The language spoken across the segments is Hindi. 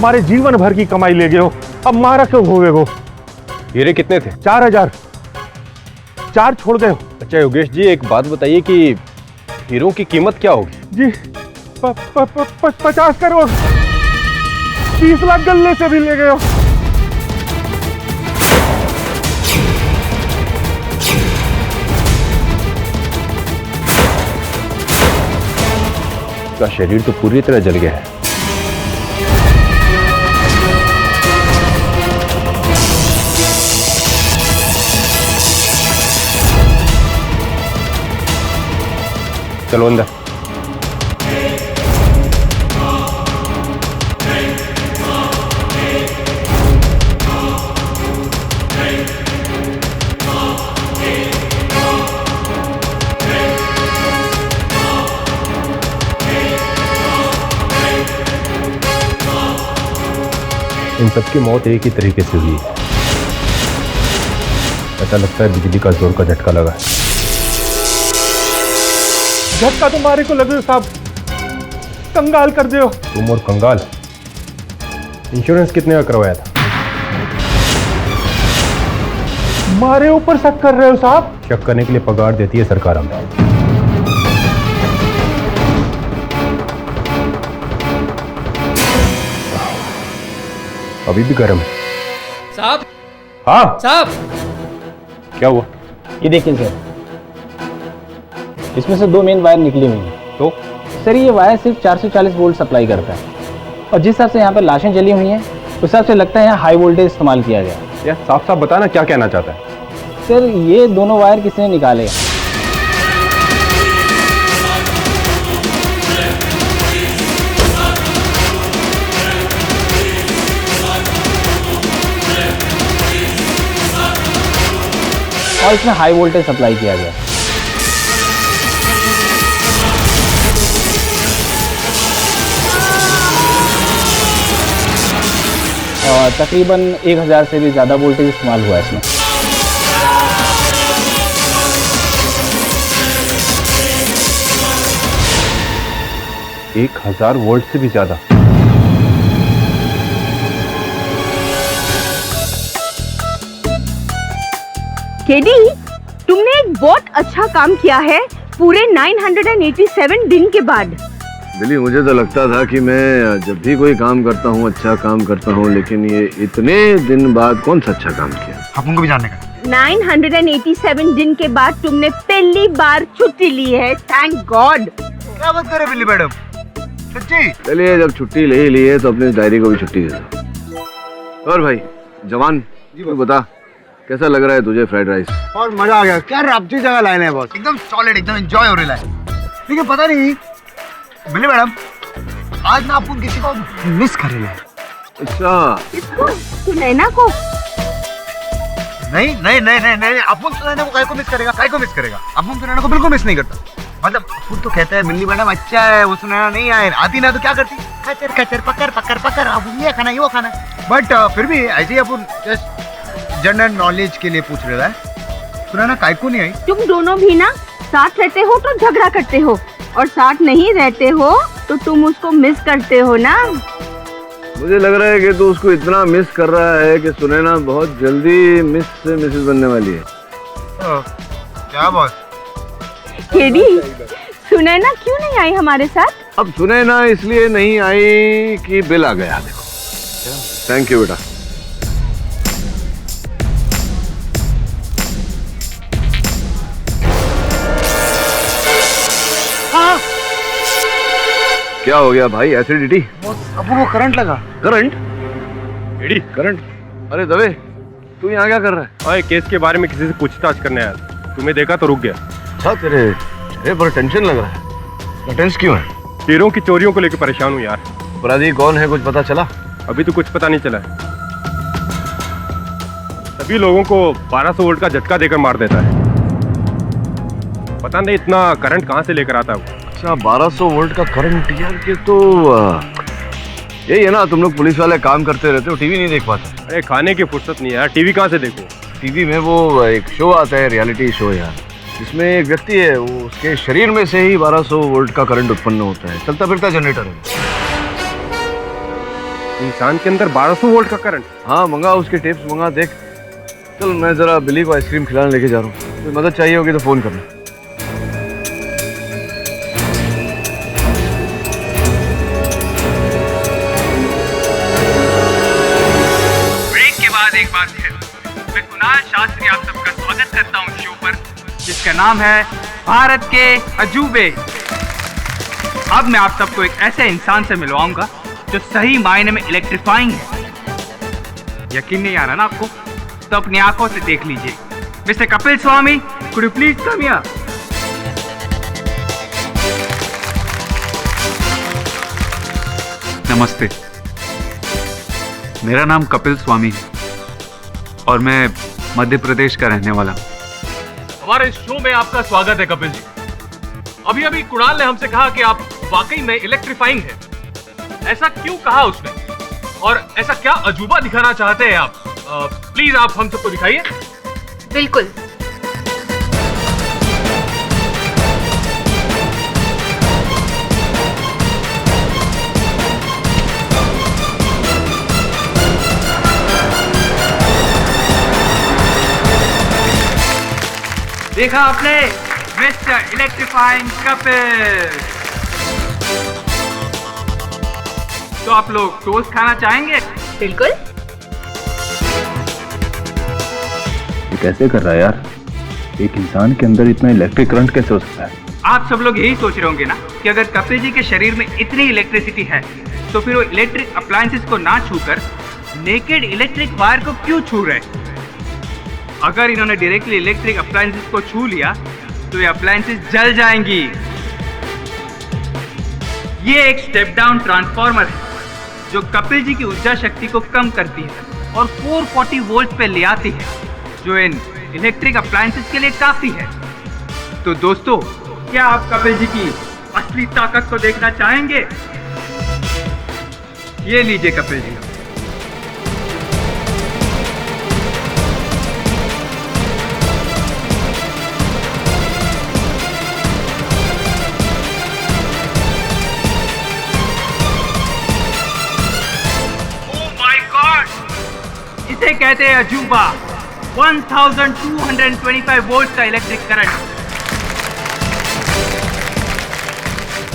हमारे जीवन भर की कमाई ले गए हो, अब मारा क्यों होगे हो? हीरे कितने थे? 4000। 4 छोड़ गए हो। अच्छा योगेश जी, एक बात बताइए कि हीरों की कीमत क्या होगी? जी 50 करोड़। 30 लाख गल्ले से भी ले गए हो। उसका शरीर तो पूरी तरह जल गया है। चलो अंदर। इन सबकी मौत एक ही तरीके से हुई है। ऐसा लगता है बिजली का जोर का झटका लगा है। झटका तुम्हारे को लगे साहब, कंगाल कर दे हो। तुम और कंगाल। इंश्योरेंस कितने का करवाया था? हमारे ऊपर शक कर रहे हो साहब? शक करने के लिए पगार देती है सरकार हमें। अभी भी गर्म है साहब। हाँ साहब, क्या हुआ? ये देखिए सर, इसमें से 2 मेन वायर निकली हुई हैं। तो सर ये वायर सिर्फ 440 वोल्ट सप्लाई करता है, और जिस हिसाब से यहाँ पर लाशें जली हुई हैं उस हिसाब से लगता है यहाँ हाई वोल्टेज इस्तेमाल किया गया। यार साफ साफ बताना क्या कहना चाहता है? सर ये दोनों वायर किसी ने निकाले हैं। और इसमें हाई वोल्टेज सप्लाई किया गया। और तकरीबन 1000 से भी ज़्यादा वोल्टेज इस्तेमाल हुआ है इसमें। एक 1000 वोल्ट से भी ज्यादा। केडी, तुमने एक बहुत अच्छा काम किया है पूरे 987 दिन के बाद। बिली, मुझे तो लगता था कि मैं जब भी कोई काम करता हूँ अच्छा काम करता हूँ, लेकिन ये इतने दिन बाद कौन सा अच्छा काम किया? अपन को भी जानने का। 987 दिन के बाद तुमने पहली बार छुट्टी ली है। Thank God. क्या बात कर रहे बिल्ली मैडम, सच्ची? चलिए, जब छुट्टी ले ही ली है तो अपनी डायरी को भी छुट्टी दे दो। और भाई जवान, तू बता कैसा लग रहा है तुझे फ्राइड राइस? और मजा आ गया। क्या रब्ती जगह लाइन है बॉस, एकदम सॉलिड, एकदम एंजॉय हो रहा है। लेकिन पता नहीं बिल्ली मैडम, आज ना अपन किसी को मिस कर रहे हैं। अच्छा, इसको सुनैना को? नहीं नहीं नहीं नहीं नहीं, अपन सुनैना को काय को मिस करेगा? काय को मिस करेगा? अपन सुनैना को बिल्कुल मिस नहीं करता। मतलब अपन तो कहता है बिल्ली मैडम अच्छा है, वो सुनैना नहीं आए, आती ना तो क्या करती? कचर कचर पकड़ पकड़ पकड़, अब ये खाना वो खाना। बट फिर भी ऐसे ही अपन जस्ट जनरल नॉलेज के लिए पूछ रहा है, सुनैना काय को नहीं आई? तुम दोनों भी ना साथ रहते हो तो झगड़ा करते हो, और साथ नहीं रहते हो तो तुम उसको मिस करते हो ना। मुझे लग रहा है कि तू उसको इतना मिस कर रहा है कि सुनैना बहुत जल्दी मिस से मिसेस बनने वाली है। क्या बॉस? केडी, सुनैना क्यों नहीं आई हमारे साथ? अब सुनैना इसलिए नहीं आई कि बिल आ गया। देखो, थैंक यू बेटा। क्या हो गया भाई? एसिडिटी? अपन को करंट लगा। करंट? Eddie, current? अरे दवे, तू यहाँ क्या कर रहा है? और केस के बारे में किसी से पूछताछ करने आया। तुम्हें देखा तो रुक गया। अच्छा, तेरे चेहरे पर टेंशन लग रहा है। टेंशन क्यों है? हीरों की चोरियों को लेकर परेशान हूँ यार। अपराधी कौन है, कुछ पता चला? अभी तो कुछ पता नहीं चला है। सभी लोगों को 1200 वोल्ट का झटका देकर मार देता है। पता नहीं इतना करंट कहाँ से लेकर आता है। अच्छा, 1200 वोल्ट का करंट? यार ये तो यही है ना, तुम लोग पुलिस वाले काम करते रहते हो, टीवी नहीं देख पाते? अरे खाने की फुर्सत नहीं है यार, टीवी कहाँ से देखो? टीवी में वो एक शो आता है, रियलिटी शो यार, जिसमें एक व्यक्ति है, वो उसके शरीर में से ही 1200 वोल्ट का करंट उत्पन्न होता है। चलता फिरता जनरेटर है। इंसान के अंदर 1200 वोल्ट का करंट। हाँ मंगा, उसके टिप्स मंगा, देख। चल मैं जरा बिल्ली को आइसक्रीम खिलाने लेके जा रहा हूँ, कोई मदद चाहिए होगी तो फोन करना। ब्रेक के बाद एक बार फिर मैं कुणाल शास्त्री आप सबका स्वागत करता हूँ शो पर, जिसका नाम है भारत के अजूबे। अब मैं आप सबको एक ऐसे इंसान से मिलवाऊंगा जो सही मायने में इलेक्ट्रीफाइंग है। यकीन नहीं आ रहा ना आपको? तो अपनी आंखों से देख लीजिए। Mister Kapil Swami, could you please come here? नमस्ते, मेरा नाम कपिल स्वामी है और मैं मध्य प्रदेश का रहने वाला हूँ। हमारे शो में आपका स्वागत है कपिल जी। अभी अभी कुणाल ने हमसे कहा कि आप वाकई में इलेक्ट्रीफाइंग हैं। ऐसा क्यों कहा उसने, और ऐसा क्या अजूबा दिखाना चाहते हैं आप? प्लीज आप हम सबको दिखाइए। बिल्कुल। देखा आपने, मिस्टर इलेक्ट्रीफाइंग कपिल। तो आप लोग टोस्ट खाना चाहेंगे? बिल्कुल। ये कैसे कर रहा है यार? एक इंसान के अंदर इतना इलेक्ट्रिक करंट कैसे हो सकता है? आप सब लोग यही सोच रहे होंगे ना कि अगर कपिल जी के शरीर में इतनी इलेक्ट्रिसिटी है तो फिर वो इलेक्ट्रिक अप्लायंसेस को ना छूकर नेकेड इलेक्ट्रिक वायर को क्यों छू रहे? अगर इन्होंने डायरेक्टली इलेक्ट्रिक अप्लायंसेस को छू लिया तो ये अप्लायंसेस जल जाएंगी। ये एक स्टेप डाउन ट्रांसफार्मर है जो कपिल जी की ऊर्जा शक्ति को कम करती है और 440 वोल्ट पे ले आती है, जो इन इलेक्ट्रिक अप्लायंसेस के लिए काफी है। तो दोस्तों, क्या आप कपिल जी की असली ताकत को देखना चाहेंगे? ये लीजिए कपिल जी। इसे कहते हैं अजूबा। 1225 वोल्ट का इलेक्ट्रिक करंट।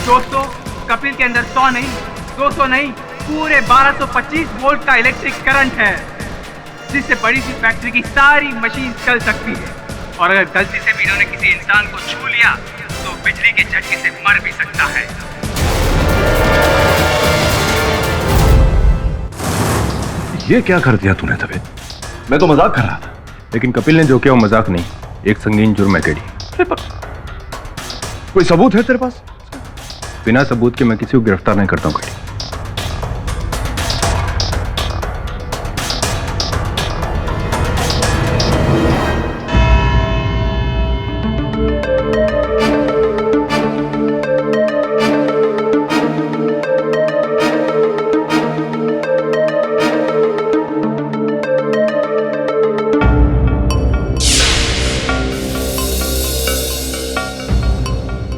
दोस्तों, कपिल के अंदर 100 नहीं, 200 नहीं, पूरे 1225 वोल्ट का इलेक्ट्रिक करंट है, जिससे बड़ी सी फैक्ट्री की सारी मशीन चल सकती है। और अगर गलती से भी इन्होंने किसी इंसान को छू लिया तो बिजली के झटके से मर भी सकता है। ये क्या कर दिया तूने तबे? मैं तो मजाक कर रहा था। लेकिन कपिल ने जो किया वो मजाक नहीं, एक संगीन जुर्म है टेडी। कोई सबूत है तेरे पास? बिना सबूत के मैं किसी को गिरफ्तार नहीं करता हूँ टेडी।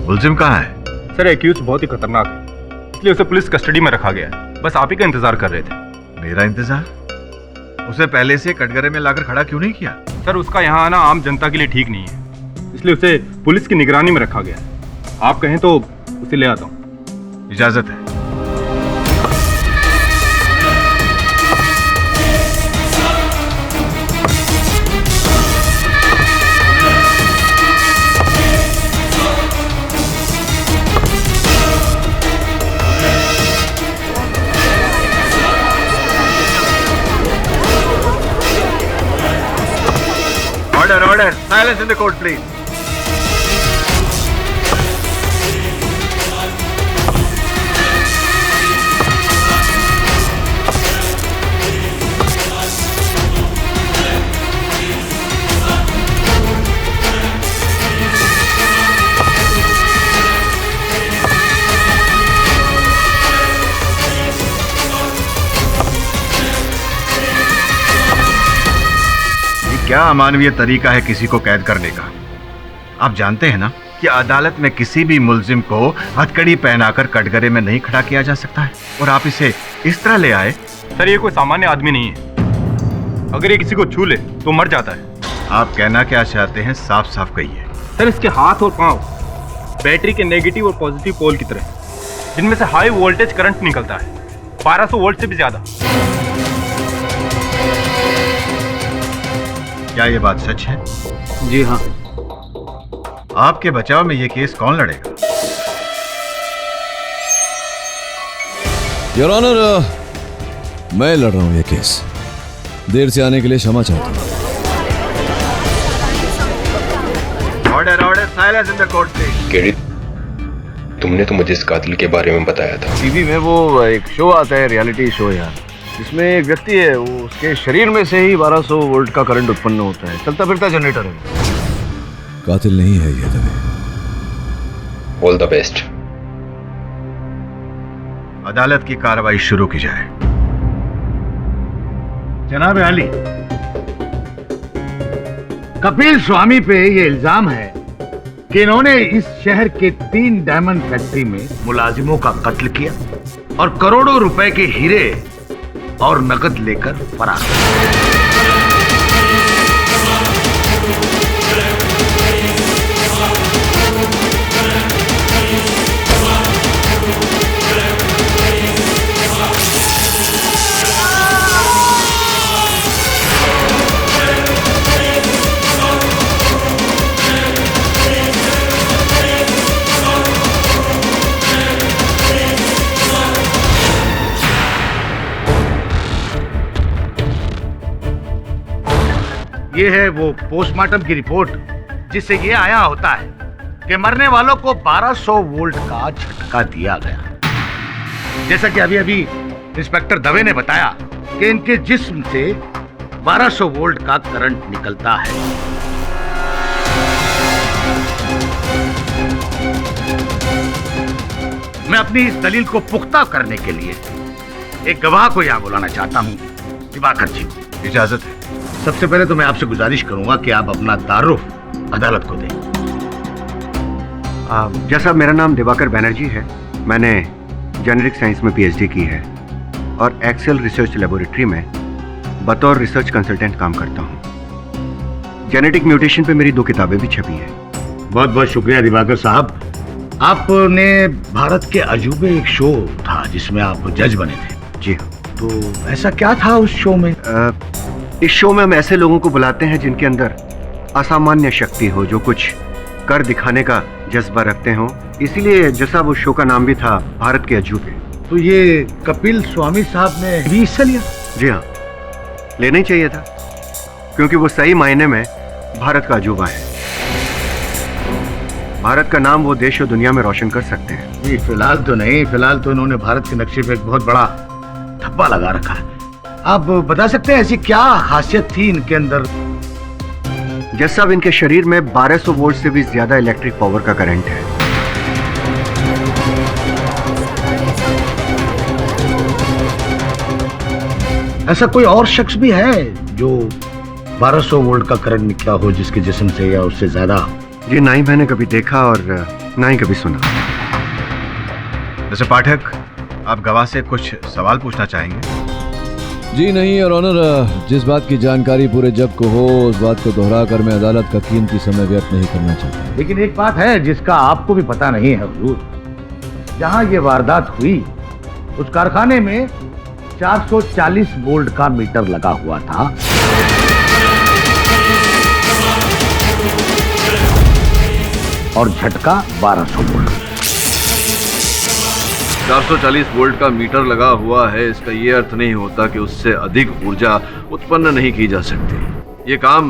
मुलजिम कहाँ है? सर, एक्यूज बहुत ही खतरनाक है, इसलिए उसे पुलिस कस्टडी में रखा गया है। बस आप ही का इंतजार कर रहे थे। मेरा इंतजार? उसे पहले से कटघरे में लाकर खड़ा क्यों नहीं किया? सर, उसका यहाँ आना आम जनता के लिए ठीक नहीं है, इसलिए उसे पुलिस की निगरानी में रखा गया है। आप कहें तो उसे ले आता हूँ। इजाजत है। Order. Silence in the court, please. क्या अमानवीय तरीका है किसी को कैद करने का? आप जानते हैं ना कि अदालत में किसी भी मुल्जिम को हथकड़ी पहनाकर कटघरे में नहीं खड़ा किया जा सकता है, और आप इसे इस तरह ले आए। सर ये कोई सामान्य आदमी नहीं है, अगर ये किसी को छू ले तो मर जाता है। आप कहना क्या चाहते हैं, साफ साफ कहिए। सर इसके हाथ और पांव बैटरी के नेगेटिव और पॉजिटिव पोल की तरह, जिनमें से हाई वोल्टेज करंट निकलता है, 1200 वोल्ट से भी ज्यादा। क्या ये बात सच है? जी हाँ। आपके बचाव में ये केस कौन लड़ेगा? योर ऑनर, मैं लड़ रहा हूं ये केस। देर से आने के लिए क्षमा चाहता हूं। Order order, silence in the court please. KD, तुमने तो मुझे इस कातिल के बारे में बताया था। टीवी में वो एक शो आता है, रियलिटी शो यार, जिसमें एक व्यक्ति है, वो उसके शरीर में से ही 1200 वोल्ट का करंट उत्पन्न होता है। चलता फिरता जनरेटर है। कातिल नहीं है ये दबे। All the best. अदालत की कार्रवाई शुरू की जाए। जनाब आली, कपिल स्वामी पे ये इल्जाम है कि इन्होंने इस शहर के 3 डायमंड फैक्ट्री में मुलाजिमों का कत्ल किया और करोड़ों रुपए के हीरे और नकद लेकर फरार। ये है वो पोस्टमार्टम की रिपोर्ट जिससे ये आया होता है कि मरने वालों को 1200 वोल्ट का झटका दिया गया। जैसा कि अभी अभी इंस्पेक्टर दवे ने बताया कि इनके जिस्म से 1200 वोल्ट का करंट निकलता है। मैं अपनी इस दलील को पुख्ता करने के लिए एक गवाह को यहां बुलाना चाहता हूं। दिवाकर जी, इजाजत है। सबसे पहले तो मैं आपसे गुजारिश करूंगा कि आप अपना तारुफ अदालत को दें। जैसा मेरा नाम दिवाकर बैनर्जी है, मैंने जेनेरिक साइंस में पीएचडी की है और एक्सेल रिसर्च लेबोरेटरी में बतौर रिसर्च कंसल्टेंट काम करता हूँ। जेनेटिक म्यूटेशन पे मेरी 2 किताबें भी छपी हैं। बहुत बहुत शुक्रिया दिवाकर साहब। आपने भारत के अजूबे एक शो था जिसमें आप जज बने थे। जी हाँ। तो ऐसा क्या था उस शो में? इस शो में हम ऐसे लोगों को बुलाते हैं जिनके अंदर असामान्य शक्ति हो, जो कुछ कर दिखाने का जज्बा रखते हो। इसीलिए जैसा वो शो का नाम भी था, भारत के अजूबे। तो ये कपिल स्वामी साहब ने भी हिस्सा लिया? जी हाँ, लेना ही चाहिए था, क्योंकि वो सही मायने में भारत का अजूबा है। भारत का नाम वो देश और दुनिया में रोशन कर सकते हैं। जी फिलहाल तो नहीं, फिलहाल तो इन्होंने भारत के नक्शे पे एक बहुत बड़ा धब्बा लगा रखा है। आप बता सकते हैं ऐसी क्या खासियत थी इनके अंदर? जैसा अब इनके शरीर में 1200 वोल्ट से भी ज्यादा इलेक्ट्रिक पावर का करंट है। ऐसा कोई और शख्स भी है जो 1200 वोल्ट का करंट निकला हो जिसके जिस्म से या उससे ज्यादा? जी ना ही मैंने कभी देखा और ना ही कभी सुना। मिस्टर पाठक, आप गवाह से कुछ सवाल पूछना चाहेंगे? जी नहीं और ऑनर, जिस बात की जानकारी पूरे जग को हो उस बात को दोहराकर मैं अदालत का कीमती समय व्यर्थ नहीं करना चाहता। लेकिन एक बात है जिसका आपको भी पता नहीं है हुजूर, जहां ये वारदात हुई उस कारखाने में 440 वोल्ट का मीटर लगा हुआ था और झटका 1200 वोल्ट। 440 वोल्ट का मीटर लगा हुआ है, इसका ये अर्थ नहीं होता कि उससे अधिक ऊर्जा उत्पन्न नहीं की जा सकती। ये काम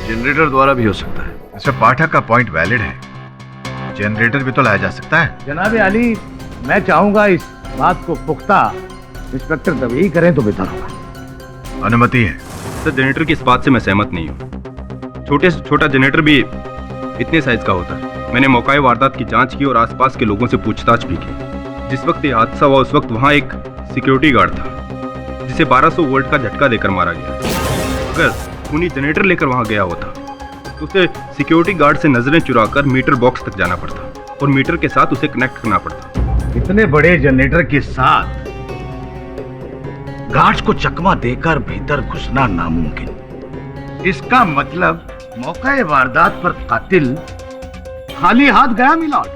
जनरेटर द्वारा भी हो सकता है। मिस्टर पाठक का पॉइंट वैलिड है, जनरेटर भी तो लाया जा सकता है। जनाब अली, मैं चाहूंगा इस बात को पुख्ता इंस्पेक्टर दवे ही करें तो बेहतर होगा। अनुमति है। सर जनरेटर की इस बात से मैं सहमत नहीं हूँ। छोटे से छोटा जनरेटर भी इतने साइज का होता है। मैंने मौके वारदात की जांच की और आसपास के लोगों से पूछताछ भी की। जिस वक्त ये हादसा हुआ उस वक्त वहाँ एक सिक्योरिटी गार्ड था जिसे 1200 वोल्ट का झटका देकर मारा गया। अगर खूनी जनरेटर लेकर वहाँ गया होता तो उसे सिक्योरिटी गार्ड से नजरें चुराकर मीटर बॉक्स तक जाना पड़ता और मीटर के साथ उसे कनेक्ट करना पड़ता। इतने बड़े जनरेटर के साथ गार्ड्स को चकमा देकर भीतर घुसना नामुमकिन। इसका मतलब मौके वारदात पर कातिल खाली हाथ गया मिलॉर्ड।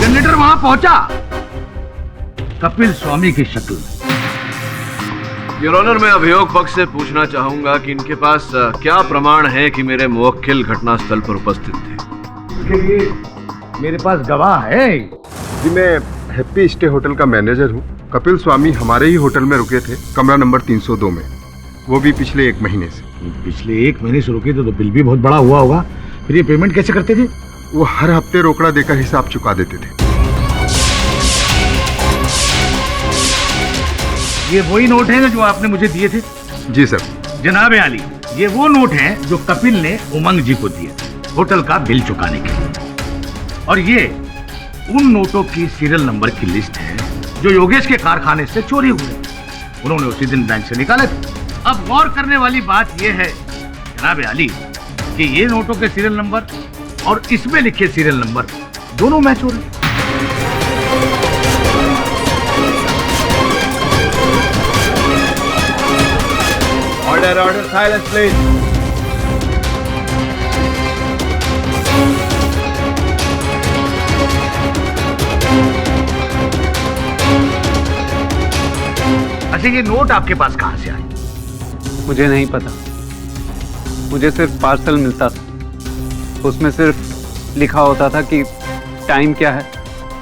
जनरेटर वहां पहुंचा कपिल स्वामी की शक्ल में। योर ऑनर, मैं अभियोग पक्ष से पूछना चाहूंगा कि इनके पास क्या प्रमाण है कि मेरे मुवक्किल घटनास्थल पर उपस्थित थे? इसके लिए मेरे पास गवाह है। जी, मैं हैप्पी स्टे होटल का मैनेजर हूँ। कपिल स्वामी हमारे ही होटल में रुके थे, कमरा नंबर 302 में, वो भी पिछले 1 महीने से। पिछले 1 महीने से रुके तो बिल भी बहुत बड़ा हुआ होगा। फिर ये पेमेंट कैसे करते थे? वो हर हफ्ते रोकड़ा देकर हिसाब चुका देते थे। ये वही नोट हैं जो आपने मुझे दिए थे? जी सर। जनाब आली, ये वो नोट हैं जो कपिल ने उमंग जी को दिए होटल का बिल चुकाने के लिए। और ये उन नोटों की सीरियल नंबर की लिस्ट है जो योगेश के कारखाने से चोरी हुए। उन्होंने उसी दिन बैंक से निकाले थे। अब गौर करने वाली बात यह है जनाब आली कि ये नोटों के सीरियल नंबर और इसमें लिखे सीरियल नंबर दोनों मैच हो रहे। Order order, silence please. अच्छा, ये नोट आपके पास कहां से आए? मुझे नहीं पता, मुझे सिर्फ पार्सल मिलता था। उसमें सिर्फ लिखा होता था कि टाइम क्या है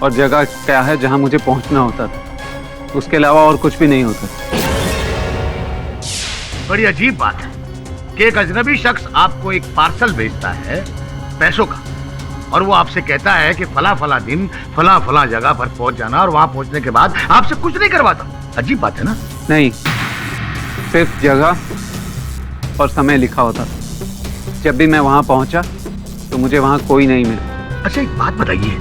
और जगह क्या है जहां मुझे पहुंचना होता था। उसके अलावा और कुछ भी नहीं होता। बड़ी अजीब बात है कि एक अजनबी शख्स आपको एक पार्सल भेजता है पैसों का, और वो आपसे कहता है कि फला फला दिन फला फला जगह पर पहुंच जाना, और वहां पहुंचने के बाद आपसे कुछ नहीं करवाता। अजीब बात है ना? नहीं, सिर्फ जगह और समय लिखा होता था। जब भी मैं वहां पहुंचा तो मुझे वहां कोई नहीं मिला। अच्छा, एक बात बताइए,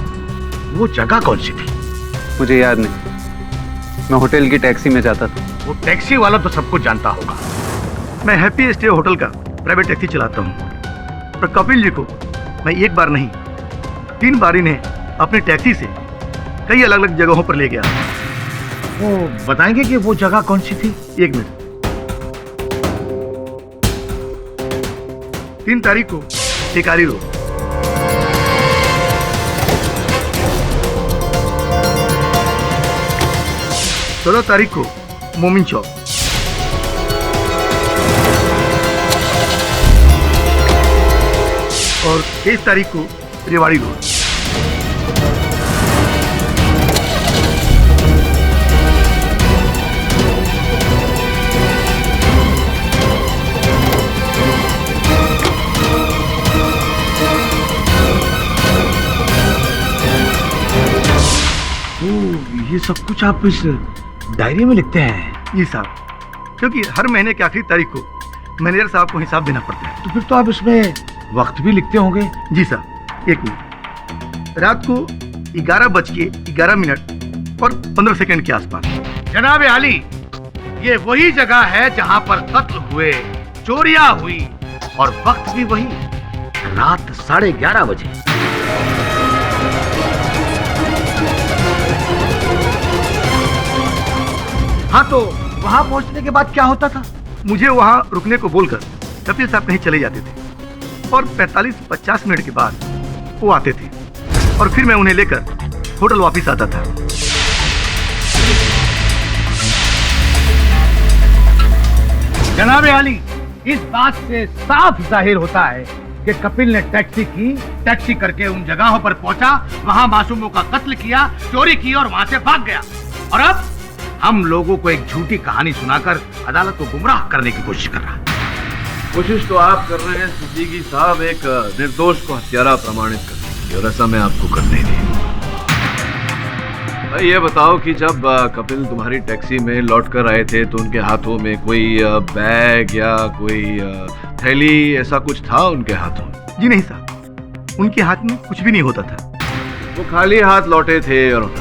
वो जगह कौन सी थी? मुझे याद नहीं। मैं होटल की टैक्सी में जाता था। वो टैक्सी वाला तो सबको जानता होगा। मैं हैप्पी स्टे होटल का प्राइवेट टैक्सी चलाता हूँ, पर कपिल जी को मैं एक बार नहीं 3 बार इन्हें अपनी टैक्सी से कई अलग अलग जगहों पर ले गया। वो बताएंगे कि वो जगह कौन सी थी? 1 मिनट। 3 तारीख को टिकारी रोड, 16 तारीख को मोमिन चौक, और 23 तारीख को रेवाड़ी रोड। ये सब कुछ आप इस डायरी में लिखते हैं? जी साहब, क्योंकि हर महीने की आखिरी तारीख को मैनेजर साहब को हिसाब देना पड़ता है। तो फिर तो आप इसमें वक्त भी लिखते होंगे? जी साहब। 1 मिनट। रात को 11:11 और 15 सेकंड के आसपास। जनाब आली, ये वही जगह है जहां पर कत्ल हुए, चोरियां हुई, और वक्त भी वही, रात 11:30 बजे। हाँ, तो वहां पहुंचने के बाद क्या होता था? मुझे वहां रुकने को बोलकर कपिल साहब कहीं चले जाते थे, और 45-50 मिनट के बाद वो आते थे, और फिर मैं उन्हें लेकर होटल वापस आता था। जनाब आली, इस बात से साफ जाहिर होता है कि कपिल ने टैक्सी की, टैक्सी करके उन जगहों पर पहुंचा, वहां मासूमों का कत्ल किया, चोरी की और वहां से भाग गया, और अब हम लोगों को एक झूठी कहानी सुनाकर अदालत को गुमराह करने की कोशिश कर रहा है। कोशिश तो आप कर रहे हैं सिद्दीकी साहब एक निर्दोष को हत्यारा प्रमाणित करने की, और ऐसा मैं आपको करने दी। भाई ये बताओ कि जब कपिल तुम्हारी टैक्सी में लौट कर आए थे तो उनके हाथों में कोई बैग या कोई थैली ऐसा कुछ था उनके हाथों में? जी नहीं साहब, उनके हाथ में कुछ भी नहीं होता था। वो खाली हाथ लौटे थे, और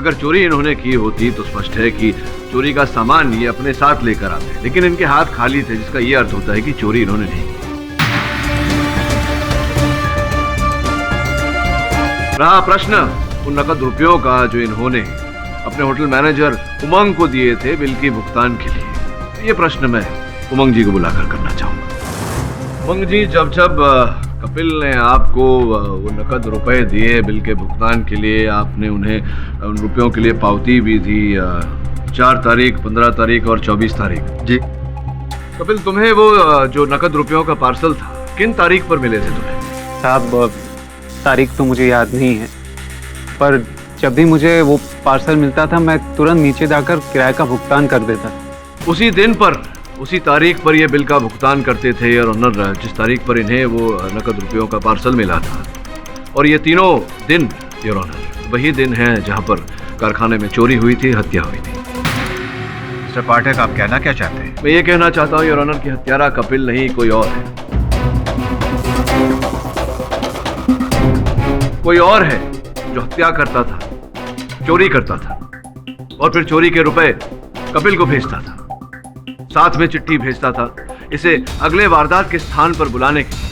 अगर चोरी इन्होंने की होती तो स्पष्ट है कि चोरी का सामान ये अपने साथ लेकर आते, लेकिन इनके हाथ खाली थे, जिसका ये अर्थ होता है कि चोरी इन्होंने नहीं की। रहा प्रश्न उन नकद रुपयों का जो इन्होंने अपने होटल मैनेजर उमंग को दिए थे बिल के भुगतान के लिए, ये प्रश्न मैं उमंग जी को बुलाकर करना चाहूंगा। उमंग जी, जब जब कपिल ने आपको वो नकद रुपए दिए बिल के भुगतान के लिए, आपने उन्हें उन रुपयों के लिए पावती भी दी 4 तारीख, 15 तारीख और 24 तारीख। जी। कपिल, तुम्हें वो जो नकद रुपयों का पार्सल था किन तारीख पर मिले थे तुम्हें? साहब, तारीख तो मुझे याद नहीं है, पर जब भी मुझे वो पार्सल मिलता था मैं तुरंत नीचे जाकर किराए का भुगतान कर देता। उसी दिन पर, उसी तारीख पर ये बिल का भुगतान करते थे योर ऑनर, जिस तारीख पर इन्हें वो नकद रुपयों का पार्सल मिला था। और ये तीनों दिन योर ऑनर वही दिन है जहां पर कारखाने में चोरी हुई थी, हत्या हुई थी। मिस्टर पाठक, आप कहना क्या चाहते हैं? मैं ये कहना चाहता हूँ योर ऑनर कि हत्यारा कपिल नहीं, कोई और है। कोई और है जो हत्या करता था, चोरी करता था और फिर चोरी के रुपए कपिल को भेजता था, साथ में चिट्ठी भेजता था इसे अगले वारदात के स्थान पर बुलाने के लिए।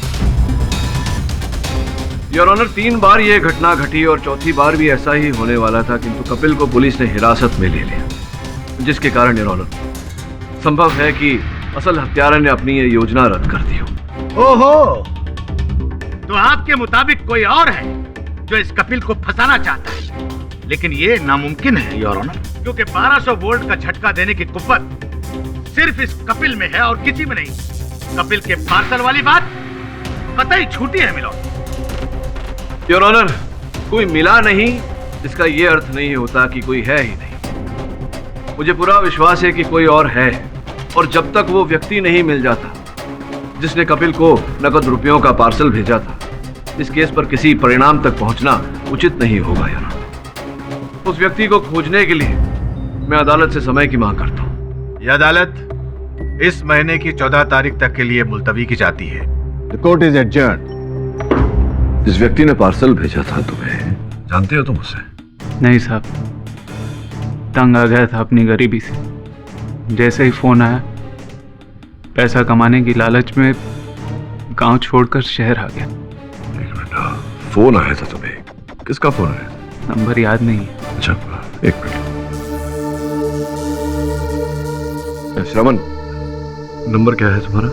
योर ऑनर, 3 बार यह घटना घटी और चौथी बार भी ऐसा ही होने वाला था, किंतु कपिल को पुलिस ने हिरासत में ले लिया, जिसके कारण योर ऑनर संभव है कि असल हत्यारा ने अपनी ये योजना रद्द कर दी हो। ओहो, तो आपके मुताबिक कोई और है जो इस कपिल को फंसाना चाहता है, लेकिन ये नामुमकिन है योर ऑनर, क्योंकि 1200 वोल्ट का झटका देने की कुव्वत सिर्फ इस कपिल में है और किसी में नहीं। कपिल के पार्सल वाली बात कतई छूटी है मिलोड। योर ऑनर, कोई मिला नहीं इसका यह अर्थ नहीं होता कि कोई है ही नहीं। मुझे पूरा विश्वास है कि कोई और है, और जब तक वो व्यक्ति नहीं मिल जाता जिसने कपिल को नकद रुपयों का पार्सल भेजा था, इस केस पर किसी परिणाम तक पहुंचना उचित नहीं होगा योर ऑनर। उस व्यक्ति को खोजने के लिए मैं अदालत से समय की मांग करता हूं। यह अदालत इस महीने की 14 तारीख तक के लिए मुलतवी की जाती है। The court is adjourned। जिस व्यक्ति ने पार्सल भेजा था तुम्हें, जानते हो तुम उसे? नहीं साहब, तंग आ गया था अपनी गरीबी से। जैसे ही फोन आया, पैसा कमाने की लालच में गांव छोड़कर शहर आ गया। एक मिनट, फोन आया था तुम्हें? किसका फोन आया? नंबर याद नहीं है। अच्छा, एक मिनट। श्रवण, नंबर क्या है तुम्हारा?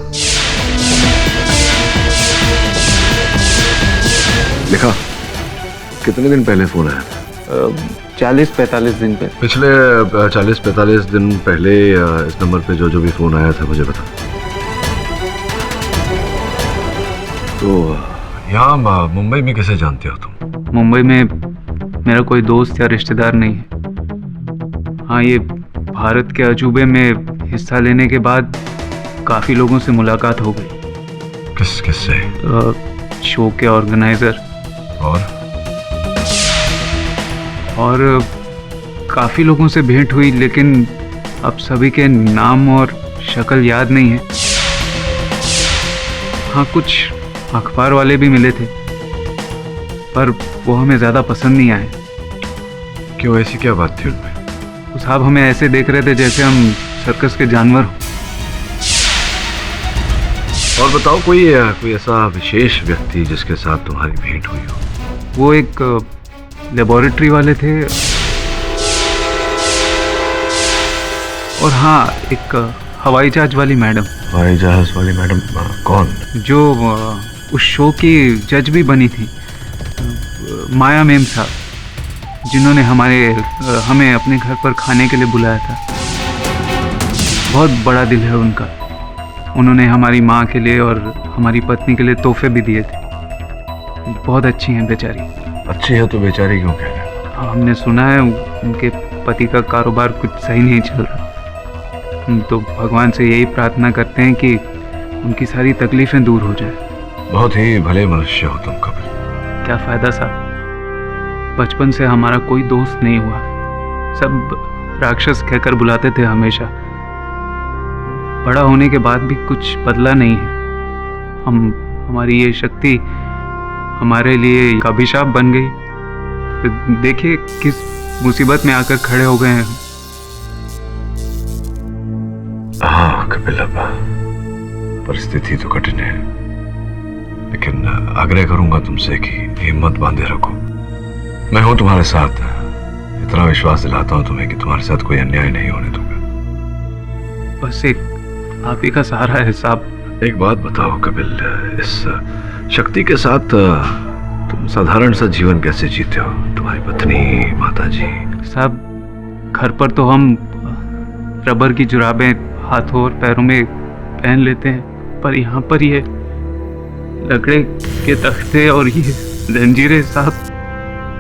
लिखा। कितने दिन पहले फोन आया था? 40-45 दिन पहले। पिछले 40-45 दिन पहले इस नंबर पे जो भी फोन आया था मुझे बता। तो यहाँ मुंबई में कैसे जानते हो तुम? मुंबई में मेरा कोई दोस्त या रिश्तेदार नहीं है। हाँ, ये भारत के अजूबे में हिस्सा लेने के बाद काफी लोगों से मुलाकात हो गई। किससे? शो के ऑर्गेनाइजर और काफी लोगों से भेंट हुई, लेकिन अब सभी के नाम और शक्ल याद नहीं है। हाँ, कुछ अखबार वाले भी मिले थे, पर वो हमें ज्यादा पसंद नहीं आए। क्यों, ऐसी क्या बात थी उनमें? तो साहब हमें ऐसे देख रहे थे जैसे हम सर्कस के जानवर हो। और बताओ, कोई ऐसा विशेष व्यक्ति जिसके साथ तुम्हारी भेंट हुई हो? वो एक लेबोरेटरी वाले थे, और हाँ, एक हवाई जहाज वाली मैडम। हवाई जहाज वाली मैडम कौन? जो उस शो की जज भी बनी थी, माया मेम साहब, जिन्होंने हमें अपने घर पर खाने के लिए बुलाया था। बहुत बड़ा दिल है उनका। उन्होंने हमारी माँ के लिए और हमारी पत्नी के लिए तोहफे भी दिए थे। बहुत अच्छी हैं बेचारी। अच्छी है तो बेचारी क्यों कह रहे हो? हमने सुना है उनके पति का कारोबार कुछ सही नहीं चल रहा। हम तो भगवान से यही प्रार्थना करते हैं कि उनकी सारी तकलीफें दूर हो जाए। बहुत ही भले मनुष्य हो तुम कपिल। क्या फायदा साहब, बचपन से हमारा कोई दोस्त नहीं हुआ। सब राक्षस कहकर बुलाते थे हमेशा। बड़ा होने के बाद भी कुछ बदला नहीं है। हमारी ये शक्ति हमारे लिए एक अभिशाप बन गई। देखिए किस मुसीबत में आकर खड़े हो गए हैं। हाँ कपिल, अब परिस्थिति तो कठिन है, लेकिन आग्रह करूंगा तुमसे कि हिम्मत बांधे रखो। मैं हूं तुम्हारे साथ, इतना विश्वास दिलाता हूं तुम्हें कि तुम्हारे साथ कोई अन्याय नहीं होने दूंगा। बस एक आप ही का सहारा है साहब। एक बात बताओ कपिल, इस शक्ति के साथ तुम साधारण सा जीवन कैसे जीते हो? तुम्हारी पत्नी, माताजी? साहब घर पर तो हम रबर की जुराबें हाथों और पैरों में पहन लेते हैं, पर यहाँ पर ये लकड़े के तख्ते और ये जंजीरें साहब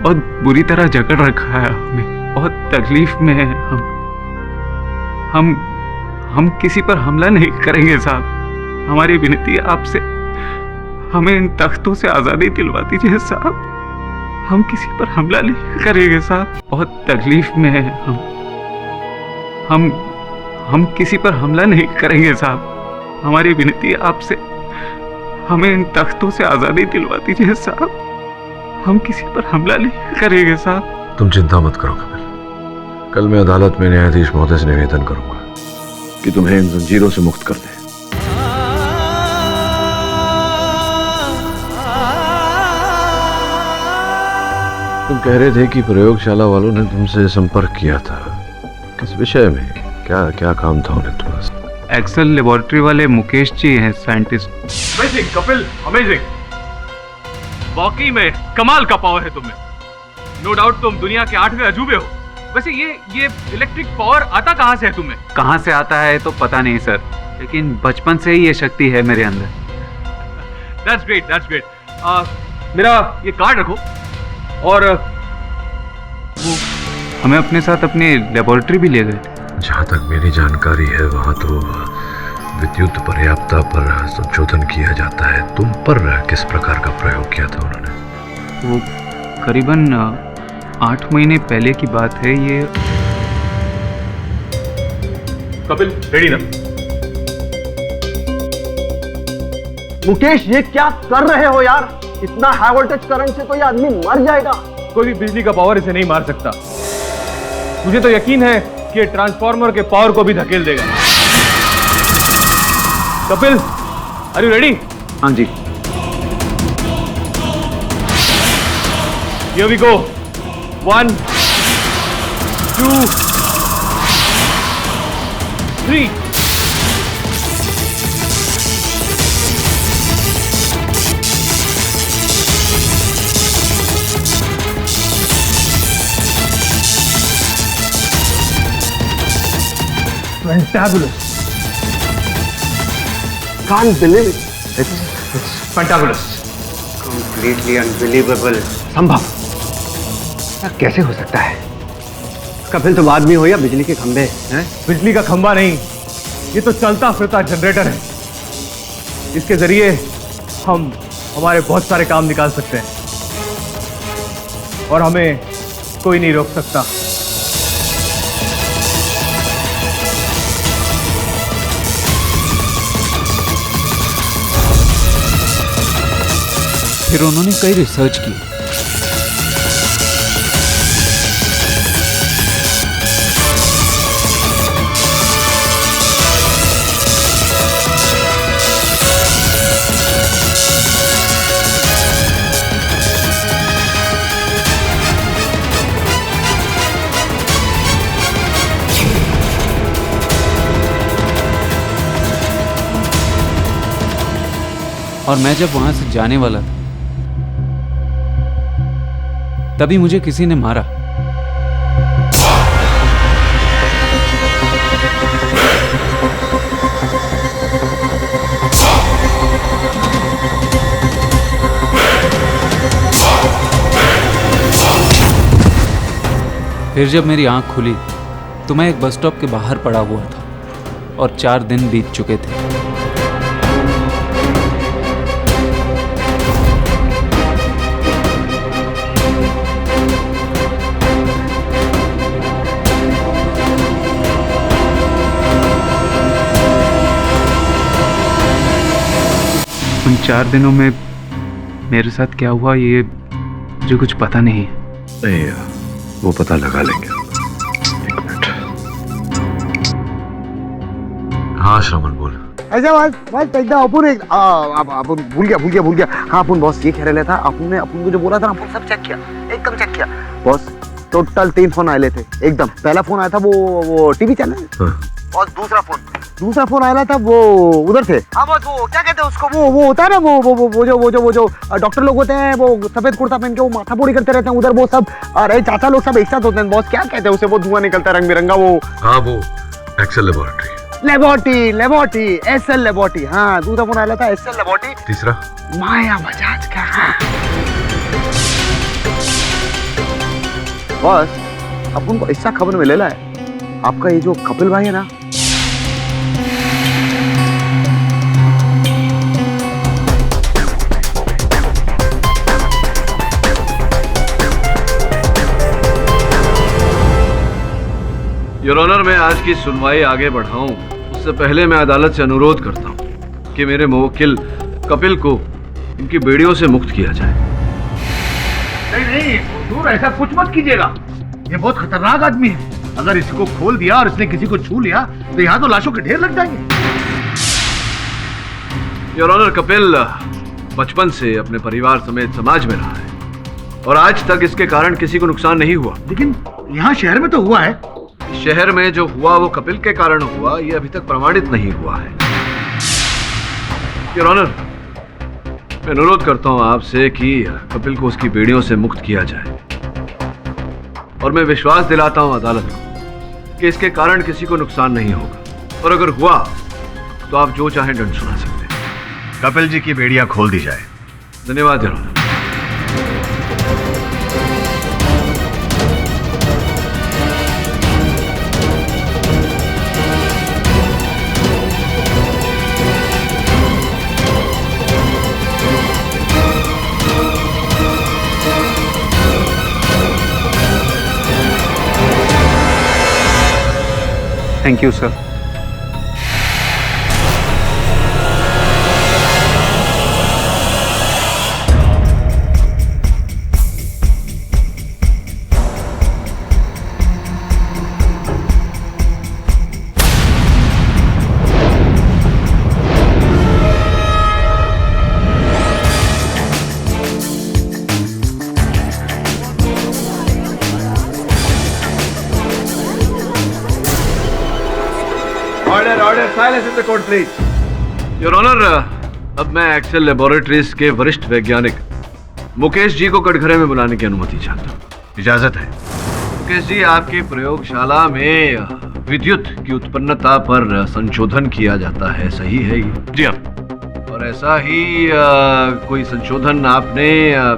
बहुत बुरी तरह जकड़ रखा है हमें। बहुत तकलीफ में है हम किसी पर हमला नहीं करेंगे साहब। हमारी विनती है आपसे, हमें इन तख्तों से आज़ादी दिलवा दीजिए साहब। हम किसी पर हमला नहीं करेंगे साहब। बहुत तकलीफ में है हम किसी पर हमला नहीं करेंगे साहब। हमारी विनती है आपसे, हमें इन तख्तों से आज़ादी दिलवा दीजिए साहब। हम किसी पर हमला नहीं करेंगे साहब। तुम चिंता मत करो कपिल, कल मैं अदालत में न्यायाधीश महोदय से निवेदन करूंगा कि तुम्हें इन जंजीरों से मुक्त कर दें। तुम कह रहे थे कि प्रयोगशाला वालों ने तुमसे संपर्क किया था, किस विषय में? क्या काम था उन्हें तुम्हारे? एक्सेल लेबोरेटरी वाले मुकेश जी हैं साइंटिस्ट। Amazing Kapil, amazing. वाकई में कमाल का पावर है तुम्हें। नो डाउट तुम दुनिया के 8वें अजूबे हो। वैसे ये इलेक्ट्रिक पावर आता कहाँ से है तुम्हें? कहाँ से आता है तो पता नहीं सर, लेकिन बचपन से ही ये शक्ति है मेरे अंदर। That's great, that's great. मेरा ये कार्ड रखो और हमें अपने साथ अपनी लेबोरेटरी भी ले गए। जहाँ तक मेरी जानकारी है वहाँ तो विद्युत पर्याप्तता पर संशोधन किया जाता है। तुम पर किस प्रकार का प्रयोग किया था उन्होंने? वो करीबन 8 महीने पहले की बात है ये। कपिल रेडी ना? मुकेश ये क्या कर रहे हो यार? इतना हाई वोल्टेज करंट से तो ये आदमी मर जाएगा। कोई भी बिजली का पावर इसे नहीं मार सकता। मुझे तो यकीन है कि ये ट्रांसफार्मर के पावर को भी धकेल देगा। Kapil, are you ready? हाँ जी। Here we go. 1, 2, 3. Fantabulous. Can't believe it. It's fantabulous. Completely unbelievable. संभव कैसे हो सकता है? कपिल तुम आदमी हो या बिजली के खंभे हैं? बिजली का खंभा नहीं, ये तो चलता फिरता जनरेटर है। इसके जरिए हम हमारे बहुत सारे काम निकाल सकते हैं और हमें कोई नहीं रोक सकता। फिर उन्होंने कई रिसर्च की। और मैं जब वहां से जाने वाला था तभी मुझे किसी ने मारा। फिर जब मेरी आंख खुली तो मैं एक बस स्टॉप के बाहर पड़ा हुआ था और 4 दिन बीत चुके थे। उन 4 दिनों में मेरे साथ क्या हुआ ये मुझे कुछ पता नहीं है। नहीं, वो पता लगा लेंगे। एक मिनट। हाँ श्रवण बोल। ऐसा बस एकदम अपन भूल गया। हाँ अपन बॉस ये कह रहे था, अपन को जो बोला था ना, अपन सब चेक किया, एकदम चेक किया बॉस। टोटल 3 फोन आए थे एकदम। पहला फोन आया था वो टीवी चैनल, और दूसरा फोन आया था वो उधर थे। हाँ बस वो क्या कहते हैं उसको, वो होता है ना वो जो डॉक्टर लोग होते हैं, वो सफेद कुर्ता पहन के वो माथा पोड़ी करते रहते हैं उधर, वो सब। अरे चाचा लोग सब एक साथ होते हैं बॉस। क्या कहते हैं उसे, वो धुआं निकलता है रंग बिरंगा वो। हाँ वो एक्सेल लेबोरेटरी, एसएल लेबोरेटरी। हाँ दूसरा फोन आया था एसएल लेबोरेटरी। तीसरा माया बजाज का। बस अपन को ऐसा खबर मिलेला है, आपका ये जो कपिल भाई है ना, योर ऑनर, मैं आज की सुनवाई आगे बढ़ाऊं उससे पहले मैं अदालत से अनुरोध करता हूं कि मेरे मुवक्किल कपिल को इनकी बेड़ियों से मुक्त किया जाए। नहीं हुजूर, ऐसा कुछ मत कीजिएगा। ये बहुत खतरनाक आदमी है। अगर इसको खोल दिया और इसने किसी को छू लिया तो यहाँ तो लाशों के ढेर लग जाएंगे। योर ऑनर, कपिल बचपन से अपने परिवार समेत समाज में रहा है और आज तक इसके कारण किसी को नुकसान नहीं हुआ। लेकिन यहाँ शहर में तो हुआ है। शहर में जो हुआ वो कपिल के कारण हुआ, ये अभी तक प्रमाणित नहीं हुआ है। योर ऑनर, मैं अनुरोध करता हूं आपसे कि कपिल को उसकी बेड़ियों से मुक्त किया जाए, और मैं विश्वास दिलाता हूं अदालत को कि इसके कारण किसी को नुकसान नहीं होगा, और अगर हुआ तो आप जो चाहें दंड सुना सकते हैं। कपिल जी की बेड़ियां खोल दी जाए। धन्यवाद your honour. Thank you sir. Order, silence in the court please. Your honour, अब मैं एक्सेल लेबोरेटरीज के वरिष्ठ वैज्ञानिक मुकेश जी को कटघरे में बुलाने की अनुमति चाहता हूँ। इजाजत है। मुकेश जी, आपकी प्रयोगशाला में विद्युत की उत्पन्नता पर संशोधन किया जाता है, सही है ये? जी हाँ। और ऐसा ही कोई संशोधन आपने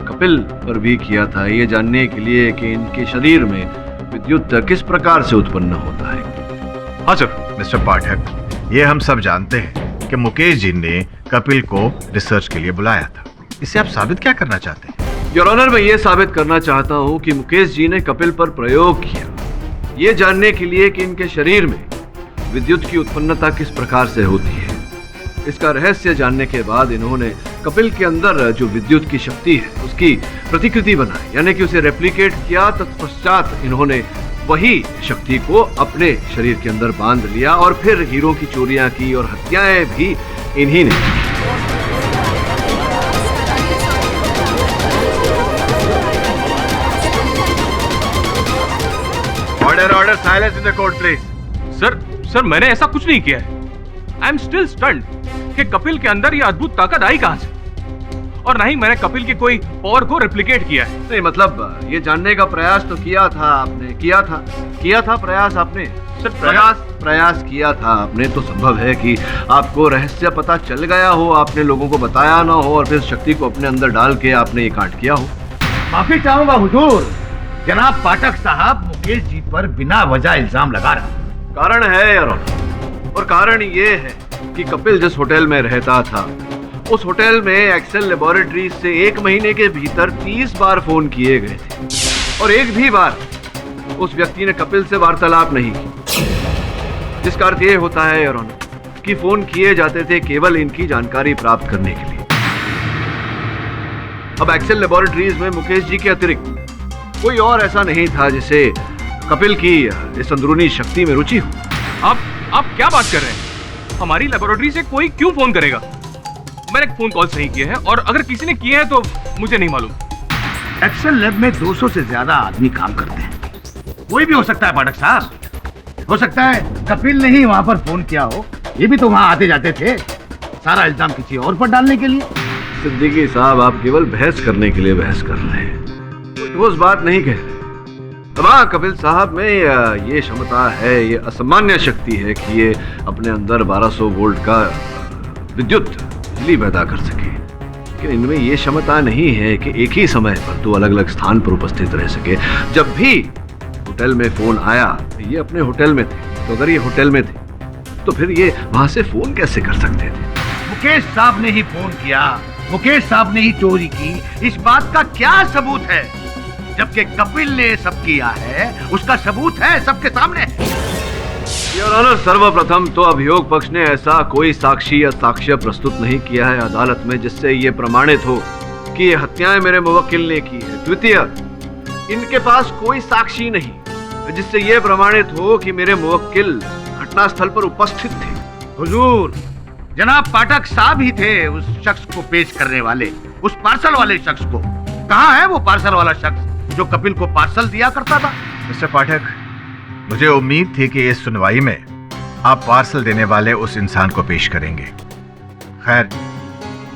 कपिल पर भी किया था, ये जानने के लिए कि इनके शरीर में विद्युत किस प्रकार से उत्पन्न होता है। हाँ सर। मिस्टर पाठक, ये हम सब जानते हैं कि मुकेश जी ने कपिल को रिसर्च के लिए बुलाया था। इससे आप साबित क्या करना चाहते हैं? योर ऑनर, मैं ये साबित करना चाहता हूँ कि मुकेश जी ने कपिल पर प्रयोग किया, ये जानने के लिए कि इनके शरीर में विद्युत की उत्पन्नता किस प्रकार से होती है। इसका रहस्य जानने के बाद इन्होंने कपिल के अंदर जो विद्युत की शक्ति है उसकी प्रतिकृति बनाई, यानी कि उसे रेप्लिकेट किया। तत्पश्चात इन्होंने वही शक्ति को अपने शरीर के अंदर बांध लिया और फिर हीरों की चोरियां की और हत्याएं भी इन्हीं ने की। Order, silence in the court please. Sir मैंने ऐसा कुछ नहीं किया है। आई एम स्टिल स्टन्ड कि कपिल के अंदर ये अद्भुत ताकत आई कहां से, और नहीं मैंने कपिल की कोई पावर को रेप्लिकेट किया है। नहीं, मतलब ये जानने का प्रयास तो किया था आपने, किया था प्रयास आपने। सर प्रयास किया था आपने, तो संभव है कि आपको रहस्य पता चल गया हो, आपने लोगों को बताया ना हो और फिर शक्ति को अपने अंदर डाल के आपने ये कांड किया हो। माफी चाहूंगा हुजूर, जनाब पाठक साहब मुकेश जी पर बिना वजह इल्जाम लगा रहा। कारण है यार, और कारण ये है कि कपिल जिस होटल में रहता था उस होटल में एक्सेल लेबोरेटरीज से 1 महीने के भीतर 30 बार फोन किए गए थे, और एक भी बार उस व्यक्ति ने कपिल से वार्तालाप नहीं की। जिसका अर्थ ये होता है योर ऑनर कि फोन किए जाते थे केवल इनकी जानकारी प्राप्त करने के लिए। अब एक्सेल लेबोरेटरीज में मुकेश जी के अतिरिक्त कोई और ऐसा नहीं था जिसे कपिल की इस अंदरूनी शक्ति में रुचि हो। आप क्या बात कर रहे हैं? हमारी लेबोरेटरी से कोई क्यों फोन करेगा? मैंने फोन कॉल नहीं किए हैं, और अगर किसी ने किए हैं तो मुझे नहीं मालूम। एक्सेल लैब में 200 से ज्यादा आदमी काम करते हैं, कोई भी हो सकता है पाठक साहब। हो सकता है कपिल ने ही वहां पर फोन किया हो, ये भी तो वहां आते जाते थे, सारा इल्जाम किसी और पर डालने के लिए। सिद्दीकी साहब, आप केवल बहस करने के लिए बहस कर रहे हैं, कोई ठोस बात नहीं कह रहे। हाँ, कपिल साहब में ये क्षमता है, ये असामान्य शक्ति है कि ये अपने अंदर 1200 वोल्ट का विद्युत बिजली पैदा कर सके, लेकिन इनमें ये क्षमता नहीं है कि एक ही समय पर दो अलग अलग स्थान पर उपस्थित रह सके। जब भी होटल में फोन आया, ये अपने होटल में थे, तो अगर ये होटल में थे तो फिर ये वहां से फोन कैसे कर सकते थे? मुकेश साहब ने ही फोन किया, मुकेश साहब ने ही चोरी की, इस बात का क्या सबूत है? जबकि कपिल ने सब किया है, उसका सबूत है सबके सामने। योर ऑनर, सर्वप्रथम तो अभियोग पक्ष ने ऐसा कोई साक्षी या साक्ष्य प्रस्तुत नहीं किया है अदालत में जिससे ये प्रमाणित हो कि ये हत्याएं मेरे मुवक्किल ने की है। द्वितीय, इनके पास कोई साक्षी नहीं जिससे ये प्रमाणित हो कि मेरे मुवक्किल घटनास्थल पर उपस्थित थे। हुजूर, जनाब पाठक साहब ही थे उस शख्स को पेश करने वाले, उस पार्सल वाले शख्स को। कहाँ है वो पार्सल वाला शख्स जो कपिल को पार्सल दिया करता था? मिस्टर पाठक, मुझे उम्मीद थी कि इस सुनवाई में आप पार्सल देने वाले उस इंसान को पेश करेंगे। खैर,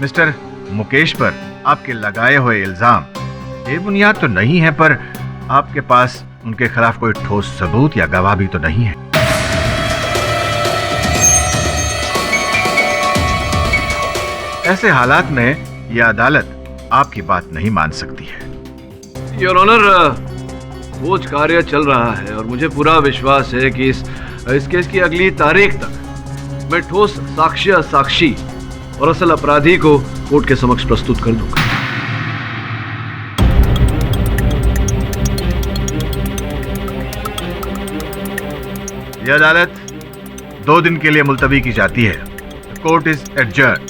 मिस्टर मुकेश पर आपके लगाए हुए इल्जाम बेबुनियाद तो नहीं है, पर आपके पास उनके खिलाफ कोई ठोस सबूत या गवाह भी तो नहीं है। ऐसे हालात में यह अदालत आपकी बात नहीं मान सकती है। योर ऑनर, खोज कार्य चल रहा है और मुझे पूरा विश्वास है कि इस केस की अगली तारीख तक मैं ठोस साक्ष्य, साक्षी और असल अपराधी को कोर्ट के समक्ष प्रस्तुत कर दूंगा। यह अदालत 2 दिन के लिए मुलतवी की जाती है। Court is adjourn.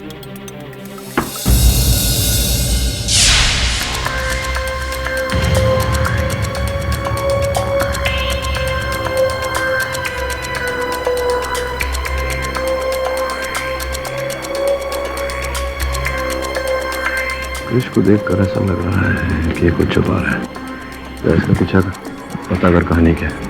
क्रिश को देखकर ऐसा लग रहा है कि ये कुछ छुपा रहा है। तो इसका पीछा पता कर कहानी क्या है।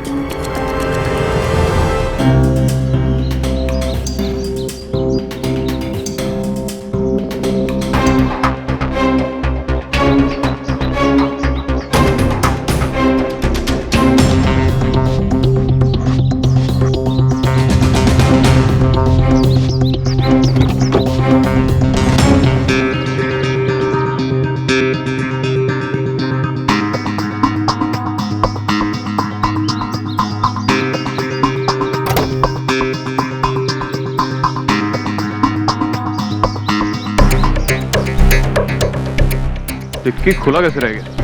डिक्की खुला कैसे रह गया?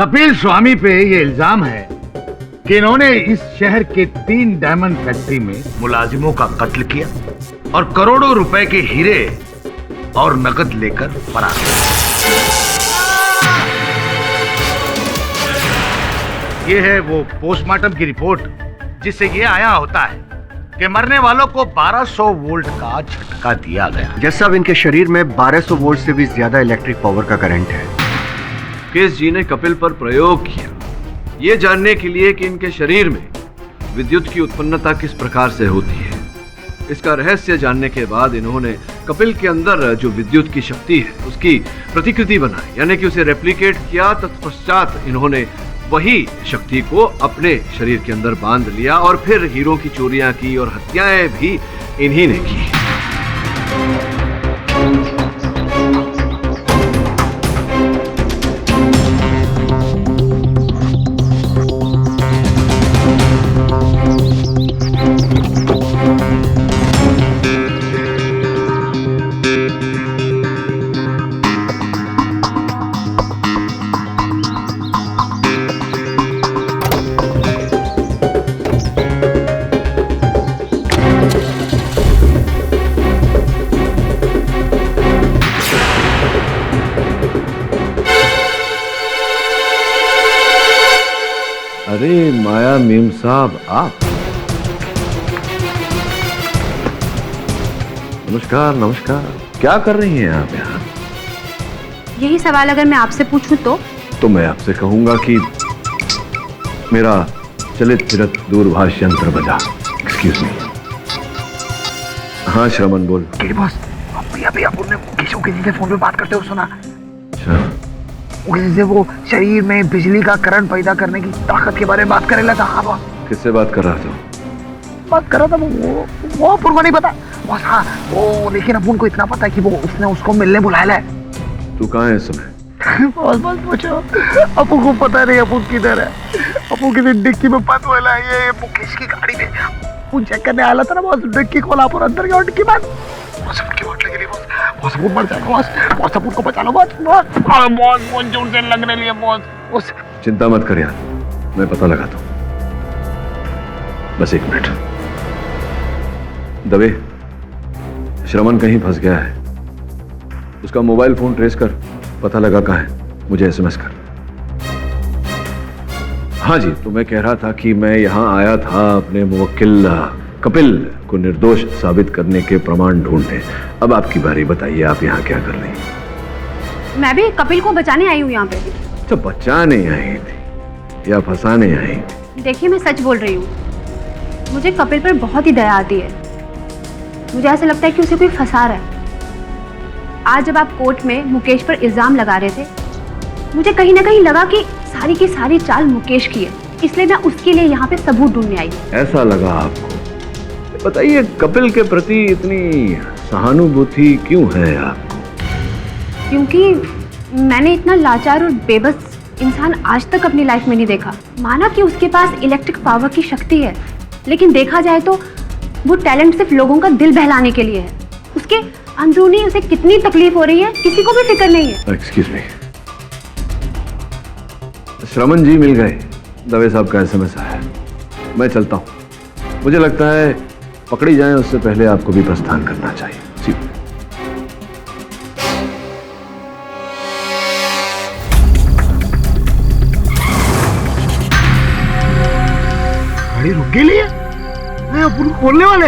कपिल स्वामी पे ये इल्जाम है कि इन्होंने इस शहर के 3 डायमंड फैक्ट्री में मुलाजिमों का कत्ल किया और करोड़ों रुपए के हीरे और नकद लेकर फरार हुए। ये है वो पोस्टमार्टम की रिपोर्ट जिससे ये आया होता है कि मरने वालों को 1200 वोल्ट का झटका दिया गया। जज साहब, इनके शरीर में 1200 वोल्ट से भी ज्यादा इलेक्ट्रिक पावर का करंट है। मुकेश जी ने कपिल पर प्रयोग किया ये जानने के लिए कि इनके शरीर में विद्युत की उत्पन्नता किस प्रकार से होती है। इसका रहस्य जानने के बाद इन्होंने कपिल के अंदर जो विद्युत की शक्ति है उसकी प्रतिकृति बनाई, यानी कि उसे रेप्लिकेट किया। तत्पश्चात इन्होंने वही शक्ति को अपने शरीर के अंदर बांध लिया और फिर हीरों की चोरियां की और हत्याएं भी इन्हीं ने की। अरे माया मीम साहब, आप? नमस्कार नमस्कार, क्या कर रही हैं आप यहाँ? यही सवाल अगर मैं आपसे पूछूं तो मैं आपसे कहूंगा कि मेरा चलित फिरत दूरभाष यंत्र बजा। Excuse me. हाँ श्रवण बोल। बॉस, अभी अपन ने किसी से फोन पे बात करते हो सुना? अच्छा। जैसे वो शरीर में बिजली का करंट पैदा करने की ताकत के बारे में बात करे था। हाँ बॉस। किससे बात कर रहा था? बात कर रहा था वो अपन को नहीं पता बॉस। हाँ वो, लेकिन अपन को इतना पता है कि वो उसने उसको मिलने बुलाया है। तू कहाँ है इस समय? बॉस पूछो, अपन को पता नहीं अपन किधर है। अपन किसी डिक्की में बंद हुआ है, ये मुकेश की गाड़ी में अपन चेक करने आया था ना बॉस। डिक्की खोला पर अंदर गया, डिक्की बंद। बॉस अपन की वाट लगी बॉस। बॉस अपन मर जाएगा बॉस। बॉस अपन को बचा लो बॉस। बॉस जोर से लगने लिए बॉस। चिंता मत कर यार, मैं पता लगाता हूँ। बस 1 मिनट। दवे, श्रवण कहीं फंस गया है। उसका मोबाइल फोन ट्रेस कर, पता लगा कहाँ है, मुझे एसएमएस कर। हाँ जी, तो मैं कह रहा था कि मैं यहाँ आया था अपने मुवक्किल कपिल को निर्दोष साबित करने के प्रमाण ढूंढने। अब आपकी बारी, बताइए आप यहाँ क्या कर रही हैं? मैं भी कपिल को बचाने आई हूँ यहाँ पे। तो बचाने आई थी या फंसाने आई थी? देखिए मैं सच बोल रही हूँ, मुझे कपिल पर बहुत ही दया आती है। मुझे ऐसा लगता है कि उसे कोई फंसा रहा है। आज जब आप कोर्ट में मुकेश पर इल्जाम लगा रहे थे, मुझे कहीं ना कहीं लगा कि सारी की सारी चाल मुकेश की है, इसलिए मैं उसके लिए यहाँ पे सबूत ढूंढने आई। ऐसा लगा आपको? बताइए, कपिल के प्रति इतनी सहानुभूति क्यों है आपको? क्योंकि मैंने इतना लाचार और बेबस इंसान आज तक अपनी लाइफ में नहीं देखा। माना कि उसके पास इलेक्ट्रिक पावर की शक्ति है, लेकिन देखा जाए तो वो टैलेंट सिर्फ लोगों का दिल बहलाने के लिए है। उसके अंदरूनी उसे कितनी तकलीफ हो रही है किसी को भी फिक्र नहीं है। एक्सक्यूज मी, श्रवण जी मिल गए। दवे साहब का एसएमएस आया है, मैं चलता हूँ। मुझे लगता है पकड़ी जाए उससे पहले आपको भी प्रस्थान करना चाहिए। गाड़ी रुक गई है, अपन खोलने वाले।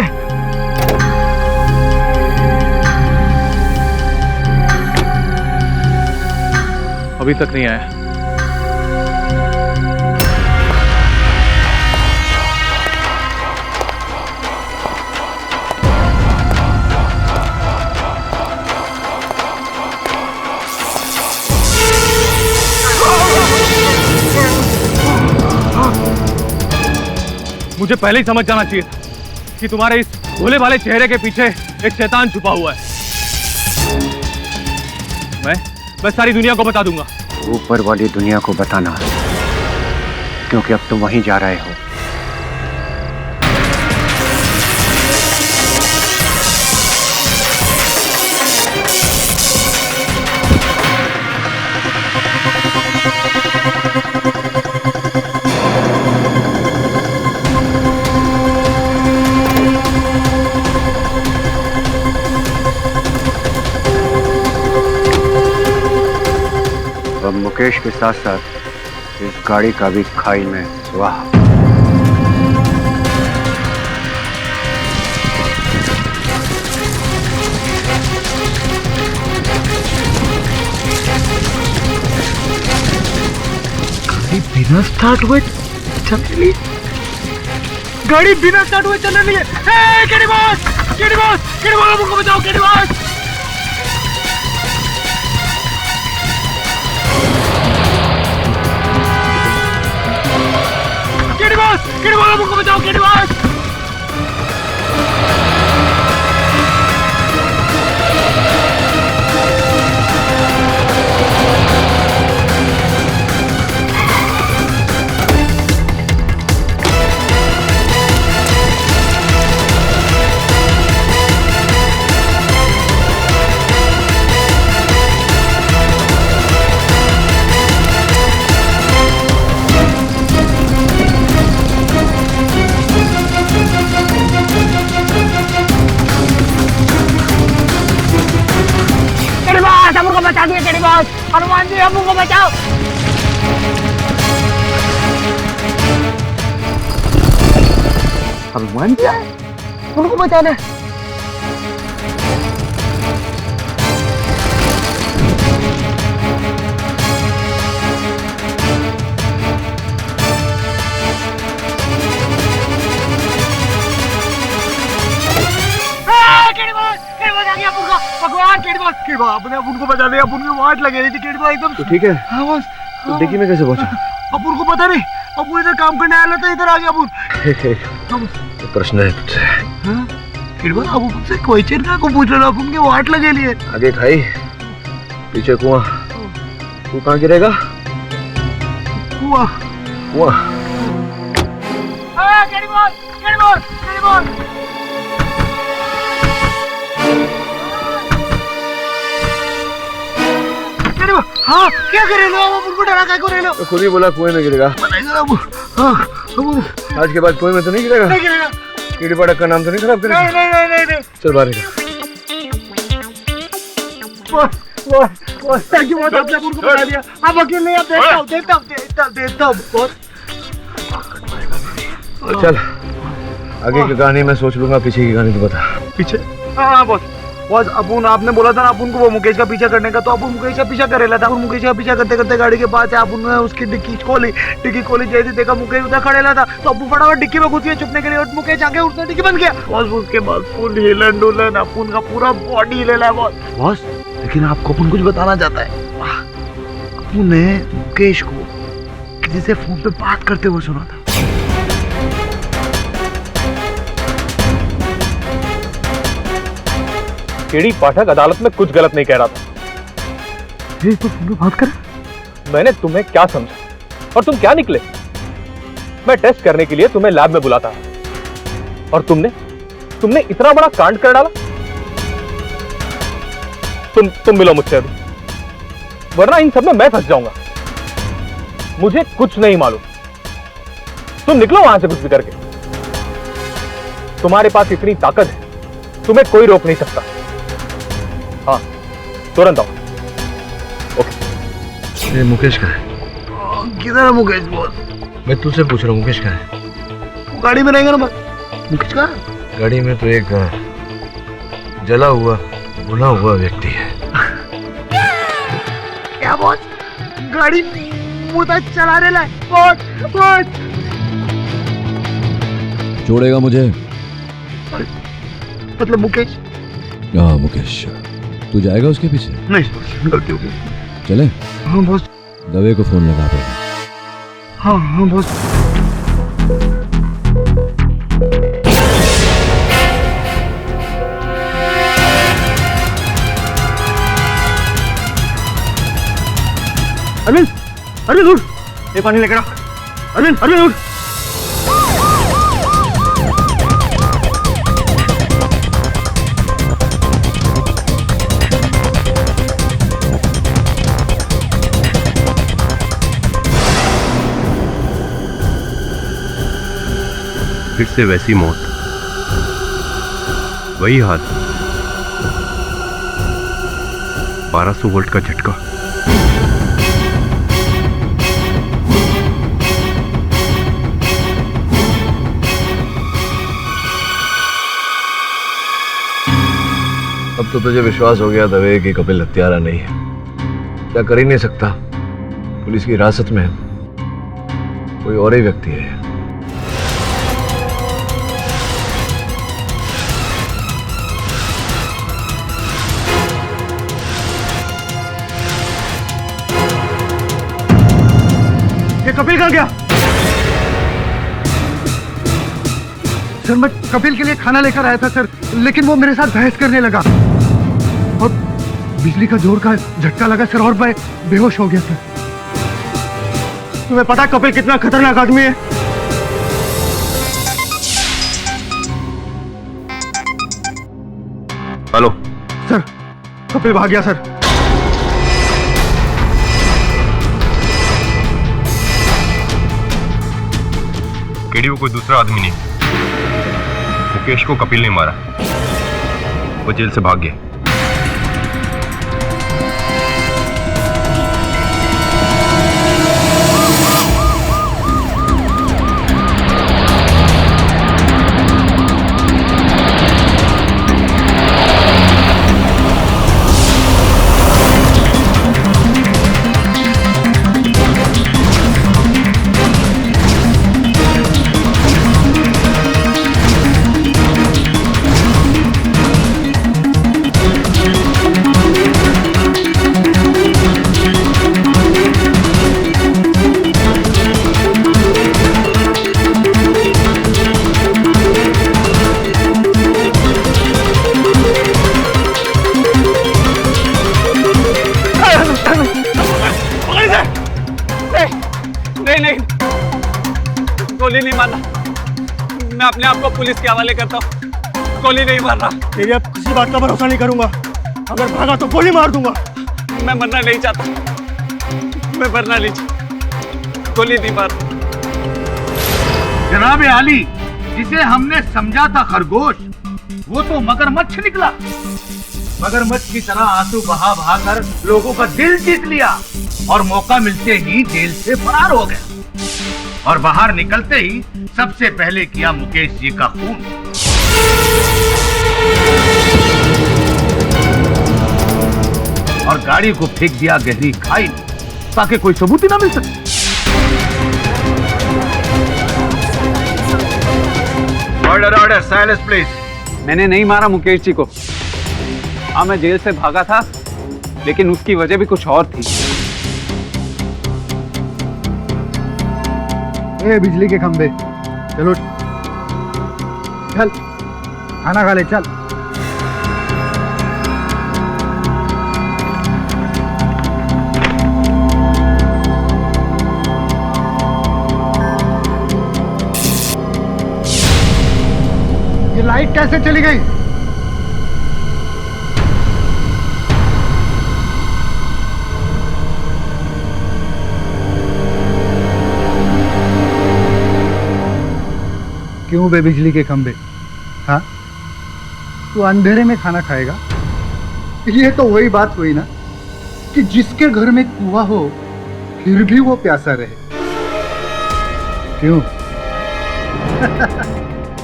अभी तक नहीं आया। मुझे पहले ही समझ जाना चाहिए था कि तुम्हारे इस भोले भाले चेहरे के पीछे एक शैतान छुपा हुआ है। मैं सारी दुनिया को बता दूंगा। ऊपर वाली दुनिया को बताना, क्योंकि अब तुम वहीं जा रहे हो। मुकेश के साथ साथ इस गाड़ी का भी खाई में स्वाहा। बिना स्टार्ट हुए चल गाड़ी बिना स्टार्ट हुए चल रही है। KD boss, KD boss, KD boss, मुझको बचाओ, KD boss, KD boss, KD boss, मुझको बचाओ, केडी बॉस। बचा दिए केडी बॉस, हनुमान जी हम उनको बचाओ। हनुमान जी आए उनको बचाने। भगवान केडी बॉस, केडी बॉस आपने अब उनको बचा दिया। अब उनकी वाट लगे रही थी केडी बॉस एकदम। तो ठीक है। हाँ बॉस, तो डिक्की में कैसे पहुंचा? अब उनको पता नहीं, अब वो इधर काम करने आया था, इधर आ गया अब। तो प्रश्न है तुझसे। हाँ केडी बॉस, अब मुझसे क्वेश्चन का को पूछ रहे हो? अब उनके वाट लगे लिए। आगे खाई, पीछे कुआं, तू कहाँ गिरेगा? कुआं, कुआं। KD boss, KD boss, KD boss. हाँ क्या कर रहे हो? अब उनको डरा क्या कर रहे हो? तो खुद ही बोला कुएं में गिरेगा। आज के बाद कुएं में तो नहीं गिरेगा? नहीं गिरेगा। कीड़ी पड़क का नाम तो नहीं खराब करेगा? नहीं नहीं नहीं नहीं। चल बाहर निकल। थैंक यू बहुत, आपने उनको बता दिया। आप वकील नहीं, आप देखता हूँ बहुत। चल आगे की कहानी मैं सोच लूंगा, पीछे की कहानी तो बता। पीछे? हाँ बॉस, बॉस अपुन आपने बोला था ना अपुन को वो मुकेश का पीछा करने का, तो अपुन मुकेश का पीछा कर रहा था। मुकेश का पीछा करते करते गाड़ी के पास अपुन ने उसकी डिक्की खोली। डिक्की खोली जैसे देखा मुकेश उधर खड़े था, तो अपुन फटाफट डिक्की में घुस गया छुपने के लिए और मुकेश आगे उसने डिक्की बंद किया। बॉस उसके बाद फुल हिलन डुलन, अपुन का पूरा बॉडी हिलेला है बॉस। बॉस लेकिन आपको अपुन कुछ बताना चाहता है। अपुन ने मुकेश को किसी से फोन पे बात करते हुए सुना था। केडी पाठक अदालत में कुछ गलत नहीं कह रहा था। ये तो तुमने बात कर। मैंने तुम्हें क्या समझा और तुम क्या निकले? मैं टेस्ट करने के लिए तुम्हें लैब में बुलाता और तुमने इतना बड़ा कांड कर डाला। तुम मिलो मुझसे अभी, वरना इन सब में मैं फंस जाऊंगा। मुझे कुछ नहीं मालूम। तुम निकलो वहां से कुछ भी करके। तुम्हारे पास इतनी ताकत है, तुम्हें कोई रोक नहीं सकता। हाँ तुरंत आओ। ओके। ये मुकेश का है। किधर है मुकेश बॉस? मैं तुझसे पूछ रहा हूँ मुकेश का है? वो गाड़ी में रहेगा ना मुकेश का? गाड़ी में तो एक जला हुआ भुना हुआ व्यक्ति है। क्या बॉस? गाड़ी मुझे चला रहा है बॉस। बॉस छोड़ेगा मुझे? मतलब मुकेश? हाँ मुकेश, तू जाएगा उसके पीछे? नहीं गलती हो गई। चले? हाँ बॉस। दवे को फोन लगा पड़ेगा। हाँ हाँ बॉस। अरविंद, अरविंद उठ, ये पानी लेकर आ। अरविंद, अरविंद उठ। फिर से वैसी मौत, वही हाल, 1200 वोल्ट का झटका। तो तुझे विश्वास हो गया दवे कि कपिल हत्यारा नहीं है, क्या कर ही नहीं सकता। पुलिस की हिरासत में कोई और ही व्यक्ति है। ये कपिल कहाँ गया? सर मैं कपिल के लिए खाना लेकर आया था सर, लेकिन वो मेरे साथ बहस करने लगा और बिजली का जोर का झटका लगा सर और मैं बेहोश हो गया सर। तुम्हें पता कपिल कितना खतरनाक आदमी है? हेलो सर, कपिल भाग गया सर। केडी वो कोई दूसरा आदमी नहीं, मुकेश को कपिल ने मारा, वो जेल से भाग गया। गोली नहीं मारना, मैं अपने आप को पुलिस के हवाले करता हूँ। गोली नहीं मार रहा। तेरी अब किसी बात का भरोसा नहीं करूंगा, अगर भागा तो गोली मार दूंगा। मैं मरना नहीं चाहता, मैं मरना नहीं चाहता, गोली नहीं मार। जनाब आली, जिसे हमने समझा था खरगोश, वो तो मगरमच्छ निकला। मगरमच्छ की तरह आंसू बहा बहा कर लोगों का दिल जीत लिया और मौका मिलते ही जेल से फरार हो गया। और बाहर निकलते ही सबसे पहले किया मुकेश जी का खून। और गाड़ी को फेंक दिया गहरी खाई में, ताकि कोई सबूत ही ना मिल सके। Order order, silence please. मैंने नहीं मारा मुकेश जी को। हाँ, मैं जेल से भागा था, लेकिन उसकी वजह भी कुछ और थी। ए बिजली के खंबे, चलो चल खाना खा ले, चल। ये लाइट कैसे चली गई? क्यों बे बिजली के खंबे? हाँ, तू अंधेरे में खाना खाएगा? ये तो वही बात हुई ना कि जिसके घर में कुआं हो फिर भी वो प्यासा रहे। क्यों?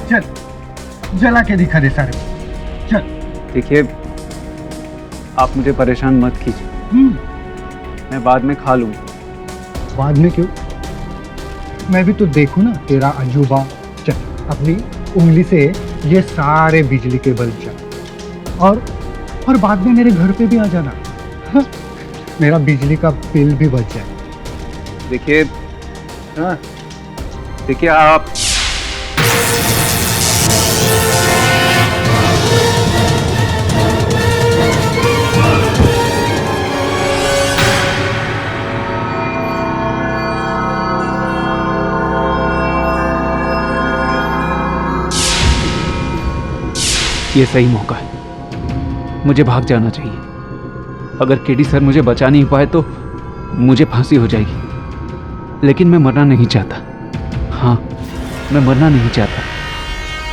चल जला के दिखा दे सारे, चल। देखिए, आप मुझे परेशान मत कीजिए, मैं बाद में खा लूंगा। बाद में क्यों? मैं भी तो देखूं ना तेरा अजूबा। चल, अपनी उंगली से ये सारे बिजली के बल्ब जला और बाद में मेरे घर पे भी आ जाना। मेरा बिजली का बिल भी बच जाए। देखिए, हाँ, देखिए आप ये सही मौका है, मुझे भाग जाना चाहिए। अगर केडी सर मुझे बचा नहीं पाए तो मुझे फांसी हो जाएगी, लेकिन मैं मरना नहीं चाहता। हाँ, मैं मरना नहीं चाहता,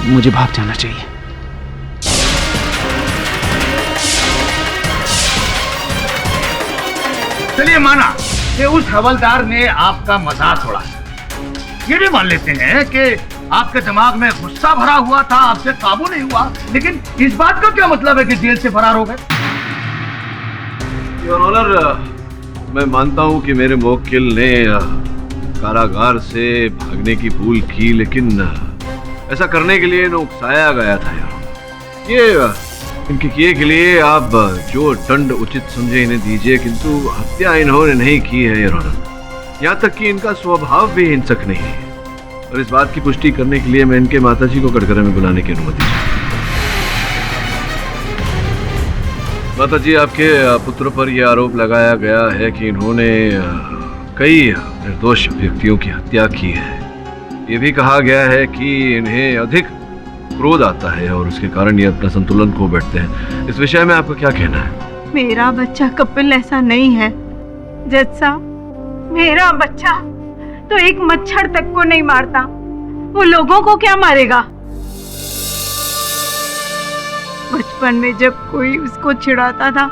मुझे भाग जाना चाहिए। चलिए माना कि उस हवलदार ने आपका मजाक उड़ाया। ये भी मान लेते हैं कि आपके दिमाग में गुस्सा भरा हुआ था, आपसे काबू नहीं हुआ, लेकिन इस बात का क्या मतलब है कि जेल से फरार हो गए? योर ऑनर, मैं मानता हूं कि मेरे मुवक्किल ने कारागार से भागने की भूल की, लेकिन ऐसा करने के लिए इन्हें उकसाया गया था यार। ये इनके किए के लिए आप जो दंड उचित समझे इन्हें दीजिए, किंतु हत्या इन्होंने नहीं की है योर ऑनर। यहाँ तक कि इनका स्वभाव भी हिंसक नहीं है, और इस बात की पुष्टि करने के लिए मैं इनके माताजी को कटघरे में बुलाने की अनुमति चाहता हूं। माताजी, आपके पुत्र पर यह आरोप लगाया गया है कि इन्होंने कई निर्दोष व्यक्तियों की हत्या की है। ये भी कहा गया है कि इन्हें अधिक क्रोध आता है और उसके कारण ये अपना संतुलन खो बैठते हैं। इस विषय में आपका क्या कहना है? मेरा बच्चा कपिल ऐसा नहीं है जज साहब। मेरा बच्चा तो एक मच्छर तक को नहीं मारता, वो लोगों को क्या मारेगा? बचपन में जब कोई उसको चिढ़ाता था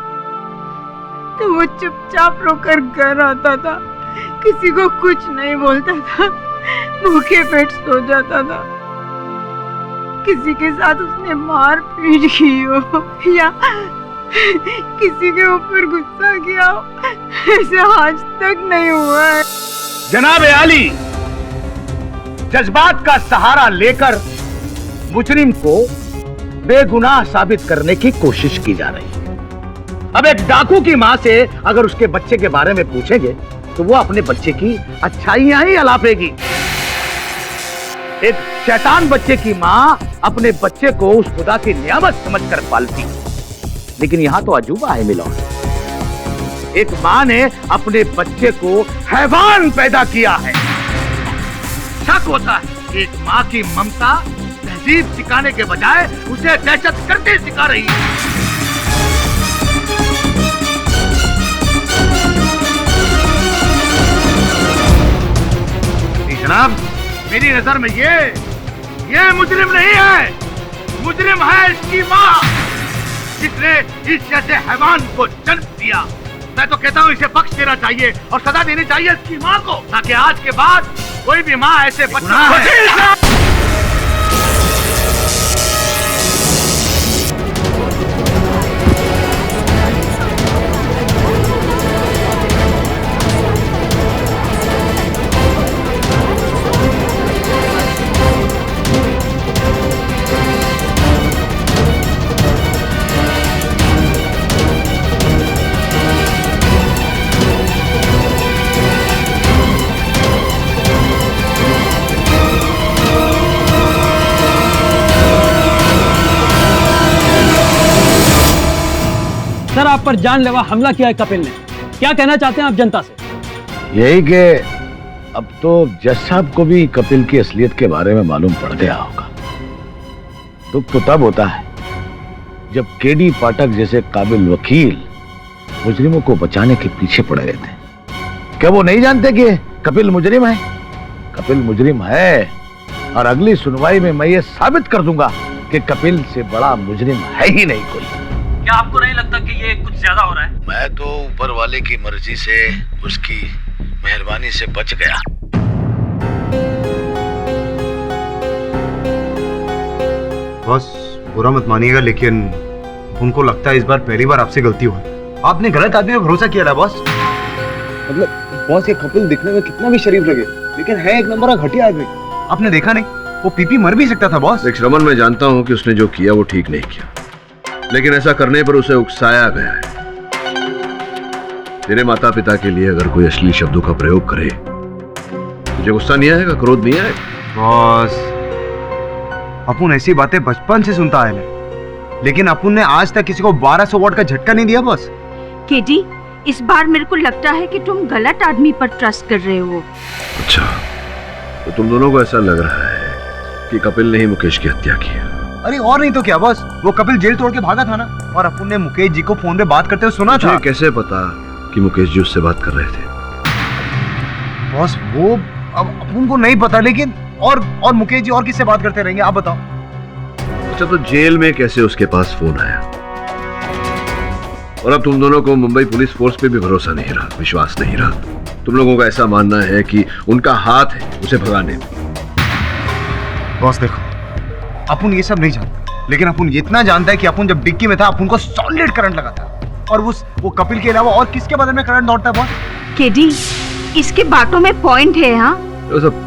तो वो चुपचाप रोकर घर आता था, किसी को कुछ नहीं बोलता था, भूखे पेट सो जाता था। किसी के साथ उसने मार पीट की हो या किसी के ऊपर गुस्सा किया हो, ऐसा आज तक नहीं हुआ है। जनाब आली, जज्बात का सहारा लेकर मुजरिम को बेगुनाह साबित करने की कोशिश की जा रही है। अब एक डाकू की मां से अगर उसके बच्चे के बारे में पूछेंगे तो वो अपने बच्चे की अच्छाइयां ही अलापेगी। एक शैतान बच्चे की मां अपने बच्चे को उस खुदा की नियामत समझकर पालती, लेकिन यहां तो अजूबा है मिला। एक मां ने अपने बच्चे को हैवान पैदा किया है। शक होता है एक मां की ममता तहजीब सिखाने के बजाय उसे दहशत गर्दी सिखा रही है। जनाब, मेरी नजर में ये मुजरिम नहीं है, मुजरिम है इसकी मां, जिसने इस जैसे हैवान को जन्म दिया। मैं तो कहता हूँ इसे बख्श देना चाहिए और सजा देनी चाहिए इसकी मां को, ताकि आज के बाद कोई भी मां ऐसे बच्चे सर, आप पर जानलेवा हमला किया है कपिल ने। क्या कहना चाहते हैं आप जनता से? यही कि अब तो जज साहब को भी कपिल की असलियत के बारे में मालूम पड़ गया होगा। दुख तो तब होता है जब केडी पाठक जैसे काबिल वकील मुजरिमों को बचाने के पीछे पड़े रहते हैं। क्या वो नहीं जानते कि कपिल मुजरिम है? कपिल मुजरिम है, और अगली सुनवाई में मैं ये साबित कर दूंगा कि कपिल से बड़ा मुजरिम है ही नहीं कोई। क्या आपको नहीं लगता कि ये कुछ ज्यादा हो रहा है? मैं तो ऊपर वाले की मर्जी से, उसकी मेहरबानी से बच गया। बॉस, बुरा मत मानिएगा, लेकिन उनको लगता है इस बार पहली बार आपसे गलती हुई। आपने गलत आदमी पर भरोसा किया था बॉस। मतलब बॉस, ये कपिल दिखने में कितना भी शरीफ लगे, लेकिन है एक नंबर का घटिया आदमी। आपने देखा नहीं, वो पीपी मर भी सकता था बॉस। एक श्रमण, मैं जानता हूं कि उसने जो किया वो ठीक नहीं किया, लेकिन ऐसा करने पर उसे उकसाया गया है। तेरे माता पिता के लिए अगर कोई अश्लील शब्दों का प्रयोग करे, तुझे गुस्सा नहीं आएगा, क्रोध नहीं आएगा? बॉस, अपुन ऐसी बातें बचपन से सुनता है, लेकिन अपुन ने आज तक किसी को 1200 वॉट का झटका नहीं दिया बॉस। केडी, इस बार मेरे को लगता है कि तुम गलत आदमी पर ट्रस्ट कर रहे हो। अच्छा, तो तुम दोनों को ऐसा लग रहा है कि कपिल ने ही मुकेश की हत्या की है? अरे और नहीं तो क्या बॉस, वो कपिल जेल तोड़ के भागा था ना, और अपुन ने मुकेश जी को फोन पे बात करते हुए सुना था। कैसे पता कि मुकेश जी उससे बात कर रहे थे? बॉस, वो अब अपुन को नहीं पता, लेकिन और मुकेश जी और किससे बात करते रहेंगे, आप बताओ। अच्छा, तो जेल में कैसे उसके पास फोन आया? और अब तुम दोनों को मुंबई पुलिस फोर्स पे भी भरोसा नहीं रहा, विश्वास नहीं रहा। तुम लोगों का ऐसा मानना है कि उनका हाथ है उसे भगाने में। बॉस देखो, अपन ये सब नहीं जानता, लेकिन अपन ये इतना जानता है कि अपन जब डिक्की में था अपन को सॉलिड करंट लगा था। और वो कपिल के अलावा और किसके बदन में करंट दौड़ता है बॉस? केडी, इसके बातों में पॉइंट है। हाँ, तो सब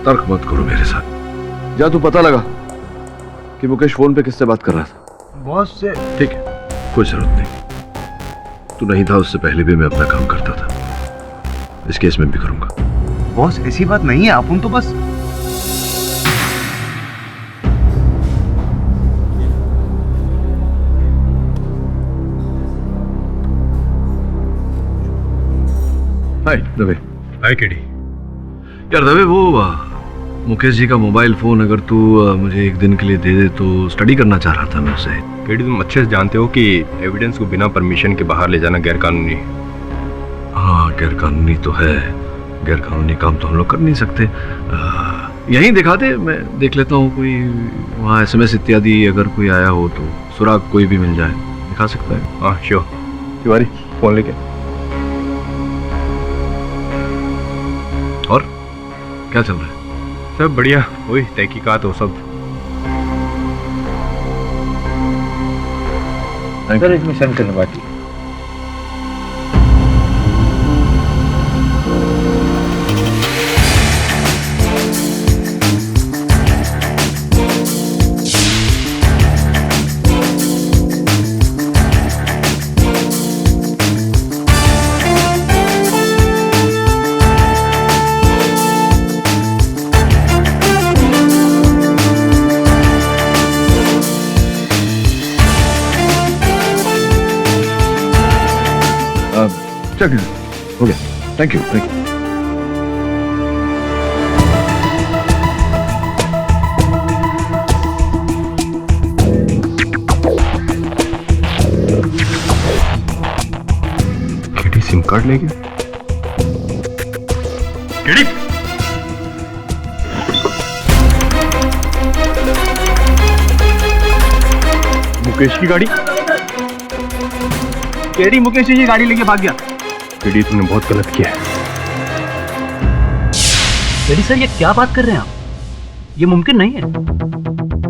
तर्क मत करो मेरे साथ। जा तू पता लगा कि मुकेश फोन पे किससे बात कर रहा था। बॉस से। ठीक है, कोई जरूरत नहीं। तू नहीं था उससे पहले भी मैं अपना काम करता था, इस केस में भी करूंगा। बॉस ऐसी बात नहीं है, अपन तो बस हाय दवे। हाय केडी। यार दवे, वो मुकेश जी का मोबाइल फोन अगर तू मुझे एक दिन के लिए दे दे तो स्टडी करना चाह रहा था मैं उसे। केडी, तुम अच्छे से जानते हो कि एविडेंस को बिना परमिशन के बाहर ले जाना गैरकानूनी है। हाँ, गैरकानूनी तो है। गैरकानूनी काम तो हम लोग कर नहीं सकते। यहीं दिखा दे, मैं देख लेता हूँ कोई वहाँ SMS इत्यादि अगर कोई आया हो तो सुराग कोई भी मिल जाए, दिखा सकता है। हाँ श्योर। तिवारी फोन लेके। और क्या चल रहा है? सब बढ़िया, वही तहकीकात हो सब। सर इसमें सेंड करने बाकी। चल हो गया। Thank you, thank you. KD SIM card ले गया। केडी, मुकेश की गाड़ी। केडी मुकेश जी की गाड़ी लेके भाग गया। केडी, तुमने बहुत गलत किया है। केडी सर, ये क्या बात कर रहे हैं आप? ये मुमकिन नहीं है।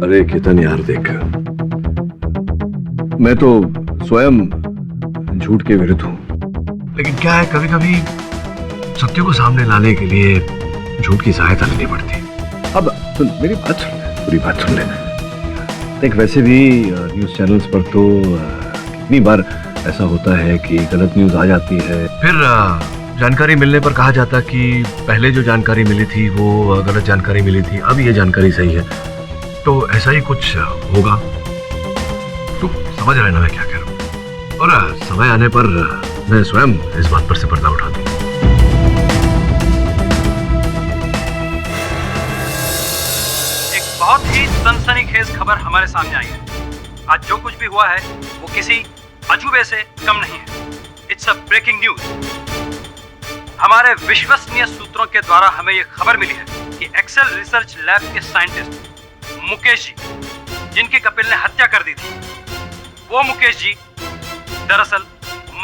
अरे केतन यार देख, मैं तो स्वयं झूठ के विरुद्ध हूं, लेकिन क्या है कभी कभी सत्य को सामने लाने के लिए झूठ की सहायता लेनी पड़ती। अब सुन मेरी बात, सुन ले, पूरी बात सुन ले। देख, वैसे भी न्यूज चैनल्स पर तो कितनी बार ऐसा होता है कि गलत न्यूज आ जाती है, फिर जानकारी मिलने पर कहा जाता कि पहले जो जानकारी मिली थी वो गलत जानकारी मिली थी, अब ये जानकारी सही है। तो ऐसा ही कुछ होगा। तू समझ रहे ना मैं क्या कह रहा हूँ? और समय आने पर मैं स्वयं इस बात पर से पर्दा उठा दूँ। एक बहुत ही सनसनीखेज खबर हमारे सामने आई है। आज जो कुछ भी हुआ है वो किसी अजूबे से कम नहीं है। It's a breaking news. हमारे विश्वसनीय सूत्रों के द्वारा हमें यह खबर मिली है कि एक्सेल रिसर्च लैब के साइंटिस्ट मुकेश जी, जिनकी कपिल ने हत्या कर दी थी, वो मुकेश जी दरअसल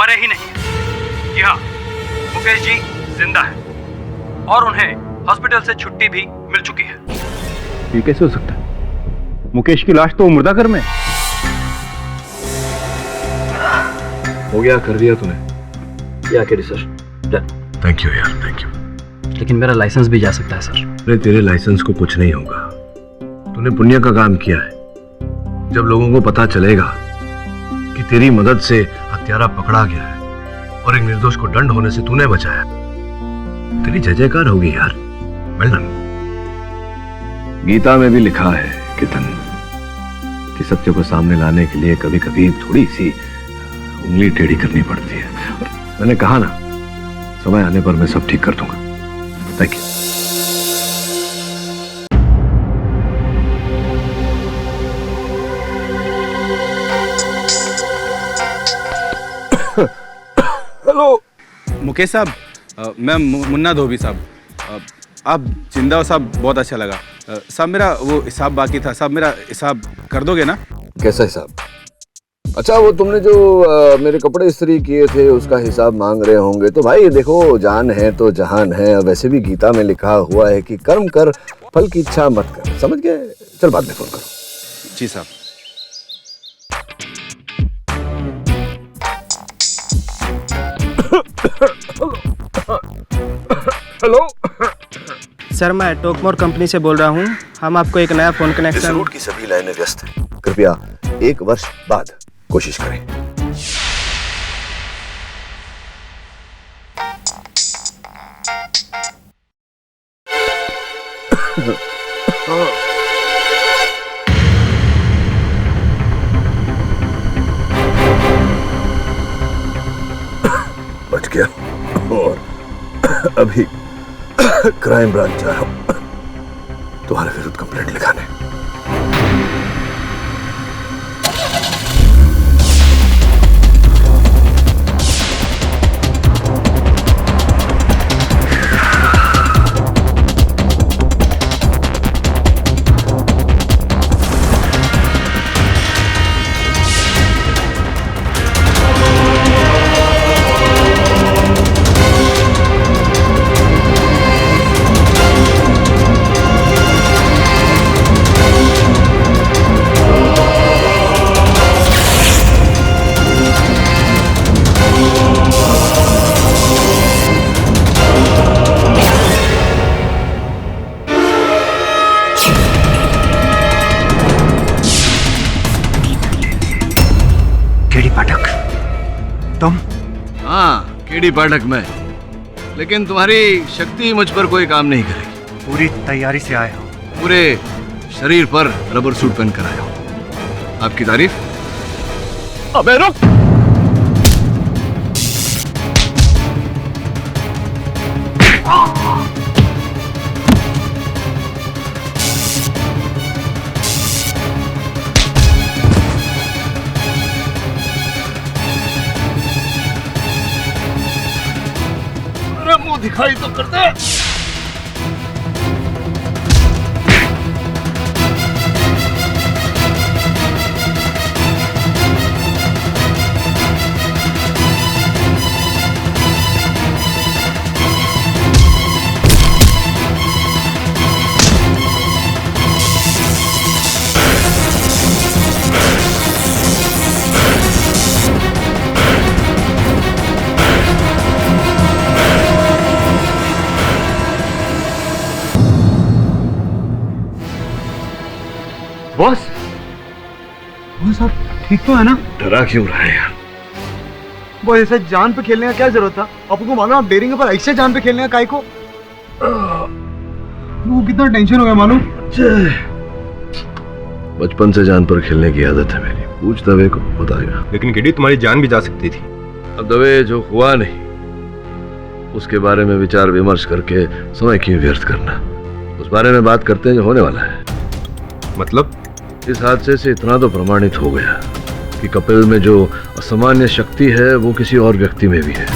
मरे ही नहीं है। जी हाँ, मुकेश जी जिंदा है और उन्हें हॉस्पिटल से छुट्टी भी मिल चुकी है। ये कैसे हो सकता है? मुकेश की लाश तो मुर्दाघर में। हो गया, कर दिया तूने। या KD sir, done. Thank you यार, थैंक यू। लेकिन मेरा लाइसेंस भी जा सकता है सर। अरे तेरे लाइसेंस को कुछ नहीं होगा। तूने पुण्य का काम किया है। जब लोगों को पता चलेगा कि तेरी मदद से हत्यारा पकड़ा गया है और एक निर्दोष को दंड होने से तूने बचाया, तेरी जय जयकार होगी यार। Well done. गीता में भी लिखा है केतन कि सत्य को सामने लाने के लिए कभी कभी थोड़ी सी उंगली टेढ़ी करनी पड़ती है। और मैंने कहा ना, समय आने पर मैं सब ठीक कर दूंगा। Thank you. हेलो मुकेश साहब, मैं मुन्ना धोबी साहब। आप जिंदा हो साहब, बहुत अच्छा लगा साहब। मेरा वो हिसाब बाकी था साहब, मेरा हिसाब कर दोगे ना? कैसा हिसाब? अच्छा, वो तुमने जो मेरे कपड़े इस्त्री किए थे उसका हिसाब मांग रहे होंगे। तो भाई देखो, जान है तो जहान है। वैसे भी गीता में लिखा हुआ है कि कर्म कर फल की इच्छा मत कर, समझ गए? चल बाद में फोन करो। जी साहब। हेलो सर, मैं टोकमोर कंपनी से बोल रहा हूँ। हम आपको एक नया फोन इस कनेक्शन। रूट की सभी लाइनें व्यस्त हैं। कृपया 1 वर्ष बाद कोशिश करें। बच गया। और अभी क्राइम ब्रांच जा रहा हूं तुम्हारे विरुद्ध कंप्लेंट लिखाने। हाँ, केडी पाठक मैं। लेकिन तुम्हारी शक्ति मुझ पर कोई काम नहीं करेगी। पूरी तैयारी से आया हूँ। पूरे शरीर पर रबर सूट पहन कर आया हूँ। आपकी तारीफ? अबे रुक! मुंह दिखाई तो करते। बॉस, बॉस आप ठीक तो है ना? डरा क्यों रहा है यार? बॉस ऐसा जान पे खेलने का क्या जरूरत था? आपको मालूम आप डेयरिंग पर ऐसे जान पे खेलने का काय को? वो कितना टेंशन हो गया मालूम? बचपन से जान पर खेलने की आदत है मेरी। पूछ दवे को, बताएगा। लेकिन केडी तुम्हारी जान भी जा सकती थी। अब दवे जो हुआ नहीं उसके बारे में विचार विमर्श करके समय क्यों व्यर्थ करना? उस बारे में बात करते हैं जो होने वाला है। मतलब? इस हादसे से इतना तो प्रमाणित हो गया कि कपिल में जो असामान्य शक्ति है वो किसी और व्यक्ति में भी है।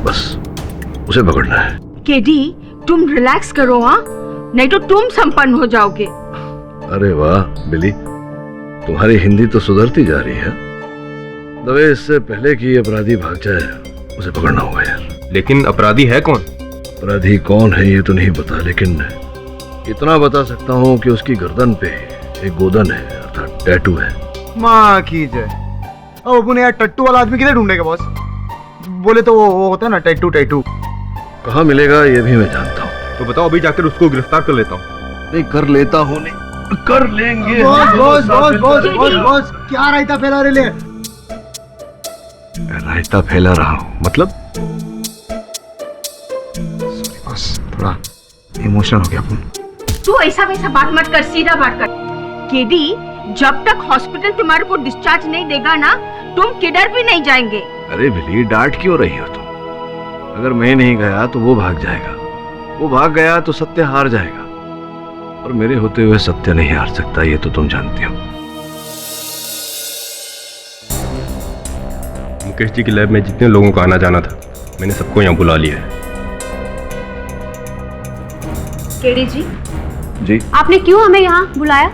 बस उसे पकड़ना है। केडी, तुम रिलैक्स करो, हाँ? नहीं तो तुम संपन्न हो जाओगे। अरे वाह बिली, तुम्हारी हिंदी तो सुधरती जा रही है। दवे इससे पहले कि अपराधी भाग जाए उसे पकड़ना होगा यार। लेकिन अपराधी है कौन? अपराधी कौन है ये तो नहीं पता, लेकिन इतना बता सकता हूँ कि उसकी गर्दन पे एक गोदन है, अर्थात टैटू है। माँ की जय। अब अपन यार टट्टू वाला आदमी किधर ढूंढेगा बॉस? बोले तो वो होता है ना टैटू। टैटू कहाँ मिलेगा ये भी मैं जानता हूँ। तो बताओ, अभी जाकर उसको गिरफ्तार कर लेता हूँ। नहीं कर लेता हूँ, नहीं कर लेंगे। Boss boss boss boss boss boss क्या रायता फैला रहे? रायता फैला रहा हूँ मतलब? बॉस थोड़ा इमोशनल हो गया अपन। तू ऐसा वैसा बात मत कर, सीधा बात कर। केडी, जब तक हॉस्पिटल तुम्हारे को डिस्चार्ज नहीं देगा ना, तुम किधर भी नहीं जाएंगे। अरे बिली, डांट क्यों रही हो तुम? अगर मैं नहीं गया तो वो भाग जाएगा, वो भाग गया तो सत्य हार जाएगा, और मेरे होते हुए सत्य नहीं हार सकता, ये तो तुम जानती हो। मुकेश जी की लैब में जितने लोगों का आना जाना था, मैंने सबको यहाँ बुला लिया है। केडी जी, जी आपने क्यों हमें यहाँ बुलाया?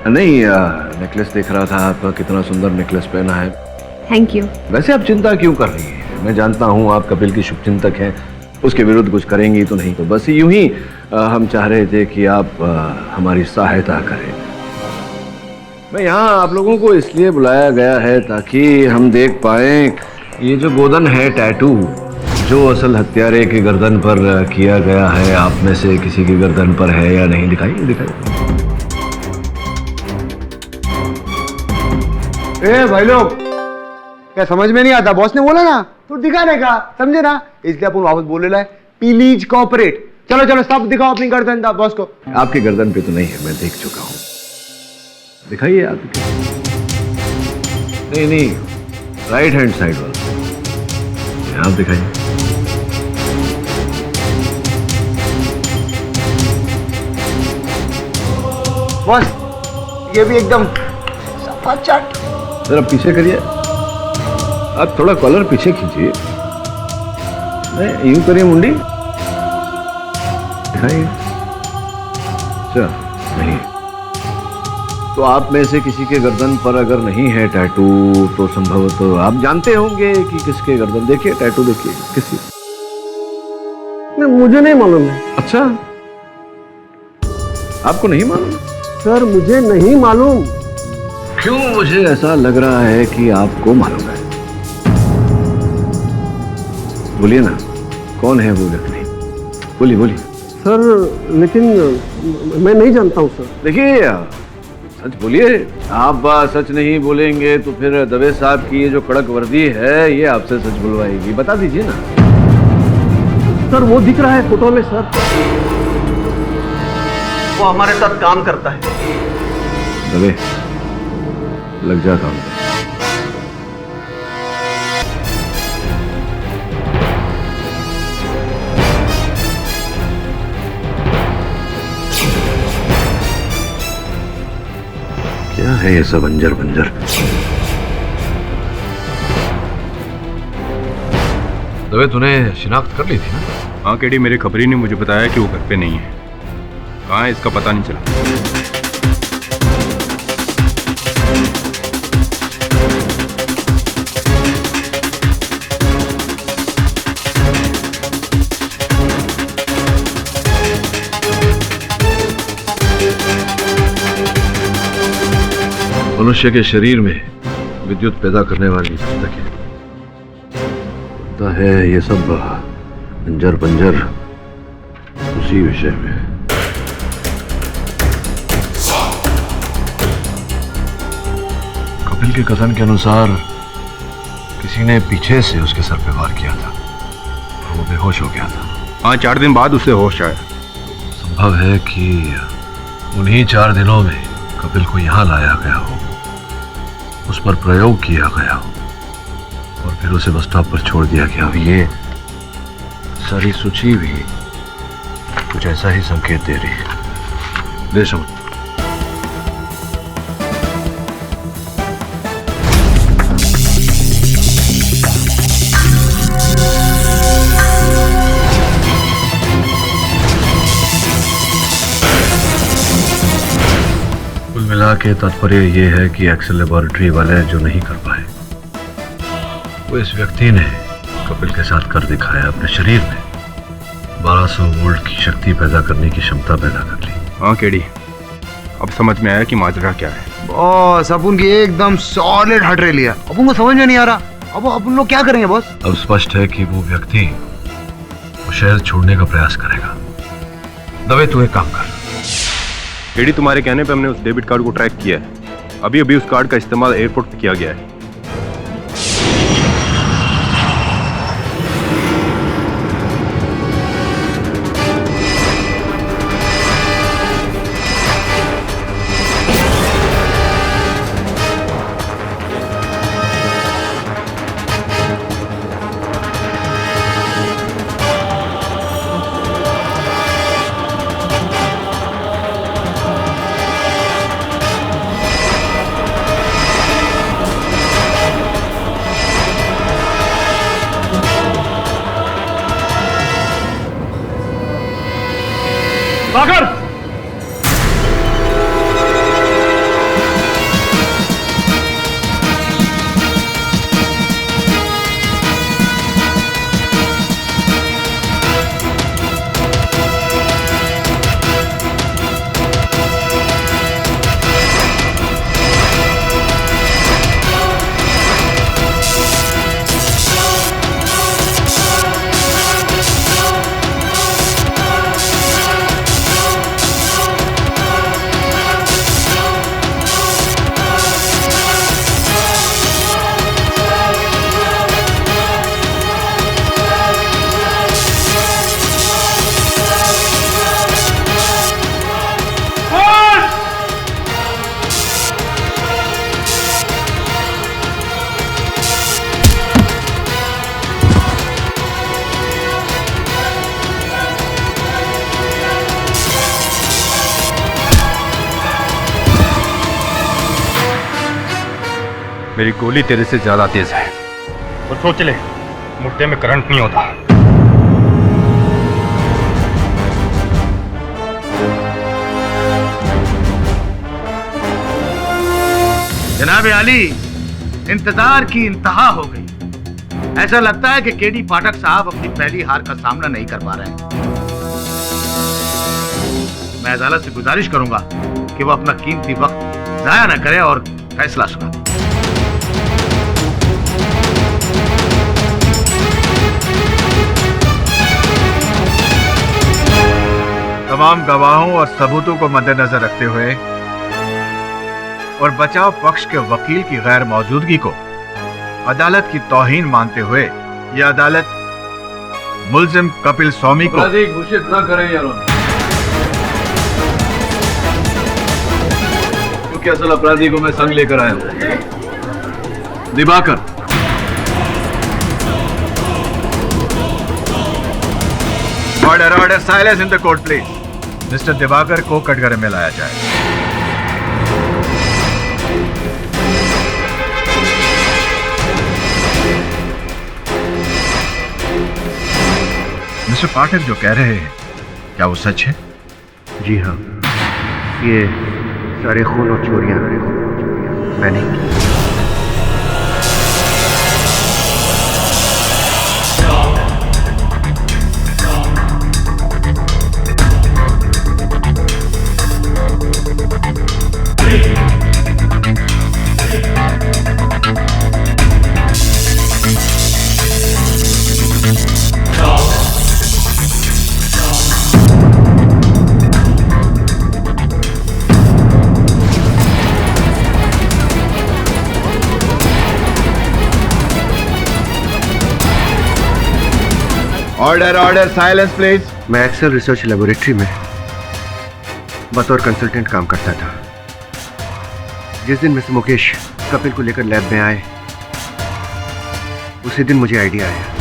नहीं, नेकलेस देख रहा था आपका, कितना सुंदर नेकलेस पहना है। Thank you. वैसे आप चिंता क्यों कर रही हैं? मैं जानता हूँ आप कपिल की शुभचिंतक हैं, उसके विरुद्ध कुछ करेंगी तो नहीं, तो बस यूं ही हम चाह रहे थे कि आप हमारी सहायता करें। मैं यहाँ आप लोगों को इसलिए बुलाया गया है ताकि हम देख पाएं ये जो गोदन है टैटू जो असल हत्यारे की गर्दन पर किया गया है, आप में से किसी की गर्दन पर है या नहीं। दिखाइए दिखाइए। ए भाई लोग, क्या समझ में नहीं आता? बॉस ने बोला ना तो दिखाने का, समझे ना? इसलिए अपन वापस बोल रहा है प्लीज कोऑपरेट। चलो चलो सब दिखाओ अपनी गर्दन बॉस को। आपकी गर्दन पे तो नहीं है, मैं देख चुका हूं। दिखाइए आप। नहीं नहीं, राइट हैंड साइड वाला आप दिखाइए। बॉस ये भी एकदम सफा चाट। जरा पीछे करिए, आप थोड़ा कॉलर पीछे खींचिए। यूं करिए मुंडी, दिखाइए। अच्छा नहीं, तो आप में से किसी के गर्दन पर अगर नहीं है टैटू तो संभवतः आप जानते होंगे कि किसके गर्दन। देखिए टैटू, देखिए किसी। मुझे नहीं मालूम है। अच्छा, आपको नहीं मालूम? सर मुझे नहीं मालूम। क्यों मुझे ऐसा लग रहा है कि आपको मालूम है। बोलिए ना, कौन है वो व्यक्ति? बोलिए बोलिए। सर लेकिन मैं नहीं जानता हूँ सर। देखिए सच बोलिए। आप सच नहीं बोलेंगे तो फिर दवे साहब की ये जो कड़क वर्दी है ये आपसे सच बुलवाएगी। बता दीजिए ना। सर वो दिख रहा है फोटो में सर, वो हमारे साथ काम करता है। दवे लग जा काम पे। क्या है ये सब अंजर बंजर? दवे तूने शिनाख्त कर ली थी ना? हाँ केडी, मेरे खबरी ने मुझे बताया कि वो घर पे नहीं है। कहाँ है इसका पता नहीं चला। मनुष्य के शरीर में विद्युत पैदा करने वाली पुस्तकें, लगता है ये सब अंजर बंजर उसी विषय में। कपिल के कथन के अनुसार किसी ने पीछे से उसके सर पे वार किया था और वो बेहोश हो गया था। हाँ, 4 दिन बाद उसे होश आया। संभव है कि उन्हीं 4 दिनों में कपिल को यहाँ लाया गया हो, उस पर प्रयोग किया गया हो और फिर उसे बस स्टॉप पर छोड़ दिया गया। ये सारी सूची भी कुछ ऐसा ही संकेत दे रही है। दे समझ। कुल मिला के तात्पर्य ये है कि एक्सेल लेबोरेटरी वाले जो नहीं कर पाए वो इस व्यक्ति ने कपिल के साथ कर दिखाया। अपने शरीर में 1200 वोल्ट की शक्ति पैदा करने की क्षमता पैदा कर ली। हाँ केडी, अब समझ में आया कि माजरा क्या है। बॉस अपन की एकदम सॉलिड हट रही लिया। अपन को समझ में नहीं आ रहा अब अपन लोग क्या करेंगे बॉस? अब स्पष्ट है कि वो व्यक्ति वो शहर छोड़ने का प्रयास करेगा। दवे तू एक काम कर। केडी, तुम्हारे कहने पे हमने उस डेबिट कार्ड को ट्रैक किया है। अभी अभी उस कार्ड का इस्तेमाल एयरपोर्ट पे किया गया है। सागर! मेरी गोली तेरे से ज्यादा तेज है। और सोच ले, मुर्दे में करंट नहीं होता। जनाब आली, इंतजार की इंतहा हो गई। ऐसा लगता है कि केडी पाठक साहब अपनी पहली हार का सामना नहीं कर पा रहे हैं। मैं अदालत से गुजारिश करूंगा कि वो अपना कीमती वक्त जाया न करे और फैसला सुना। तमाम गवाहों और सबूतों को मद्देनजर रखते हुए और बचाव पक्ष के वकील की गैर मौजूदगी को अदालत की तौहीन मानते हुए यह अदालत मुल्जिम कपिल स्वामी को अपराधी घोषित न करें यार, क्योंकि असल अपराधी को मैं संग लेकर आया हूं, Diwakar. Order silence in the court please. Mister Diwakar को कटघरे में लाया जाए। मिस्टर पाठक जो कह रहे हैं, क्या वो सच है? जी हाँ, ये सारे खून और चोरियां मैंने की। Order silence please. मैं एक्सेल रिसर्च लेबोरेटरी में बतौर कंसल्टेंट काम करता था। जिस दिन मिस्टर मुकेश कपिल को लेकर लैब में आए, उसी दिन मुझे आइडिया आया।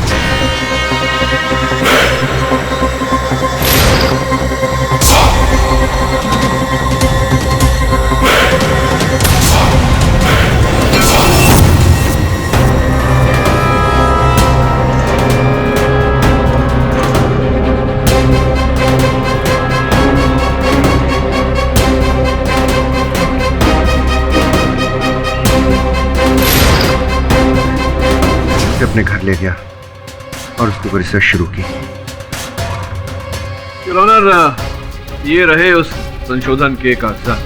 अपने घर ले गया और उसके ऊपर रिसर्च शुरू की। योर ऑनर, ये रहे उस संशोधन के कागजात।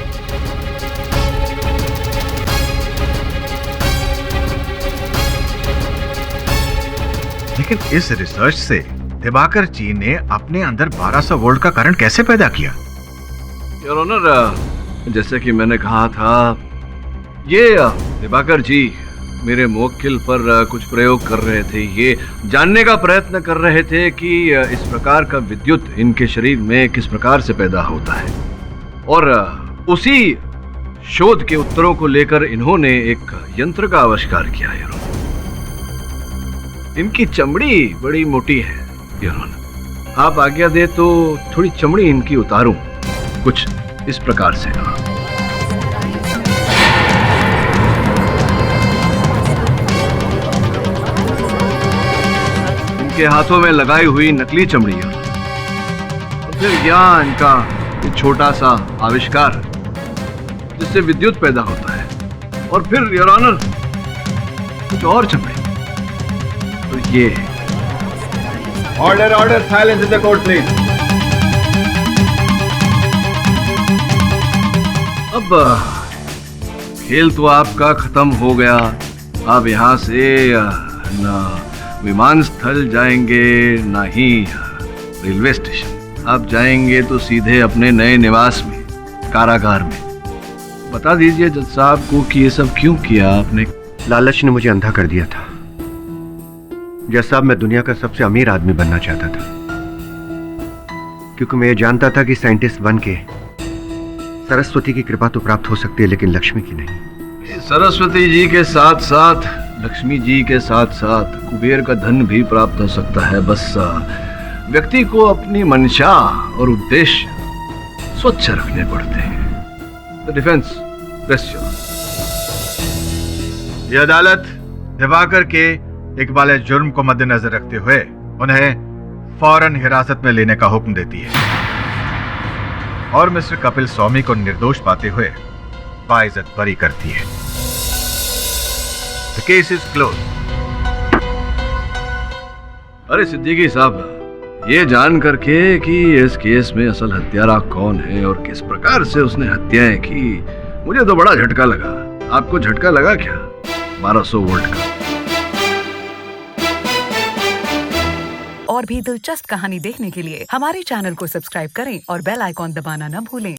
लेकिन इस रिसर्च से दिवाकर जी ने अपने अंदर 1200 वोल्ट का करंट कैसे पैदा किया? योर ऑनर, जैसे कि मैंने कहा था, ये दिवाकर जी मेरे मुवक्किल पर कुछ प्रयोग कर रहे थे। ये जानने का प्रयत्न कर रहे थे कि इस प्रकार का विद्युत इनके शरीर में किस प्रकार से पैदा होता है, और उसी शोध के उत्तरों को लेकर इन्होंने एक यंत्र का आविष्कार किया। यार, इनकी चमड़ी बड़ी मोटी है। यार, आप आज्ञा दे तो थोड़ी चमड़ी इनकी उतारूं, कुछ इस प्रकार से। के हाथों में लगाई हुई नकली चमड़ियां, तो फिर यहाँ इनका छोटा सा आविष्कार जिससे विद्युत पैदा होता है, और फिर योर ऑनर कुछ और चमड़ी। तो ये order silence in the court please. अब खेल तो आपका खत्म हो गया। आप यहाँ से ना विमान स्थल जाएंगे, ना ही रेलवे स्टेशन। आप जाएंगे तो सीधे अपने नए निवास में, कारागार में। बता दीजिए जज साहब को कि ये सब क्यों किया आपने? लालच ने मुझे अंधा कर दिया था। जज साहब, मैं दुनिया का सबसे अमीर आदमी बनना चाहता था, क्योंकि मैं ये जानता था कि साइंटिस्ट बन के सरस्वती की कृपा तो प्राप्त हो सकती है, लेकिन लक्ष्मी की नहीं। सरस्वती जी के साथ साथ, लक्ष्मी जी के साथ साथ कुबेर का धन भी प्राप्त हो सकता है। बस व्यक्ति को अपनी मंशा और उद्देश्य स्वच्छ रखने पड़ते हैं। द डिफेंस, ये अदालत दिवाकर के इकबाल जुर्म को मद्देनजर रखते हुए उन्हें फौरन हिरासत में लेने का हुक्म देती है और मिस्टर कपिल स्वामी को निर्दोष पाते हुए बाइज्जत बरी करती है। The case is closed. अरे सिद्दीकी साहब, ये जान करके कि इस केस में असल हत्यारा कौन है और किस प्रकार से उसने हत्याएं की, मुझे तो बड़ा झटका लगा। आपको झटका लगा क्या? 1200 वोल्ट का। और भी दिलचस्प कहानी देखने के लिए हमारे चैनल को सब्सक्राइब करें और बेल आइकॉन दबाना न भूलें।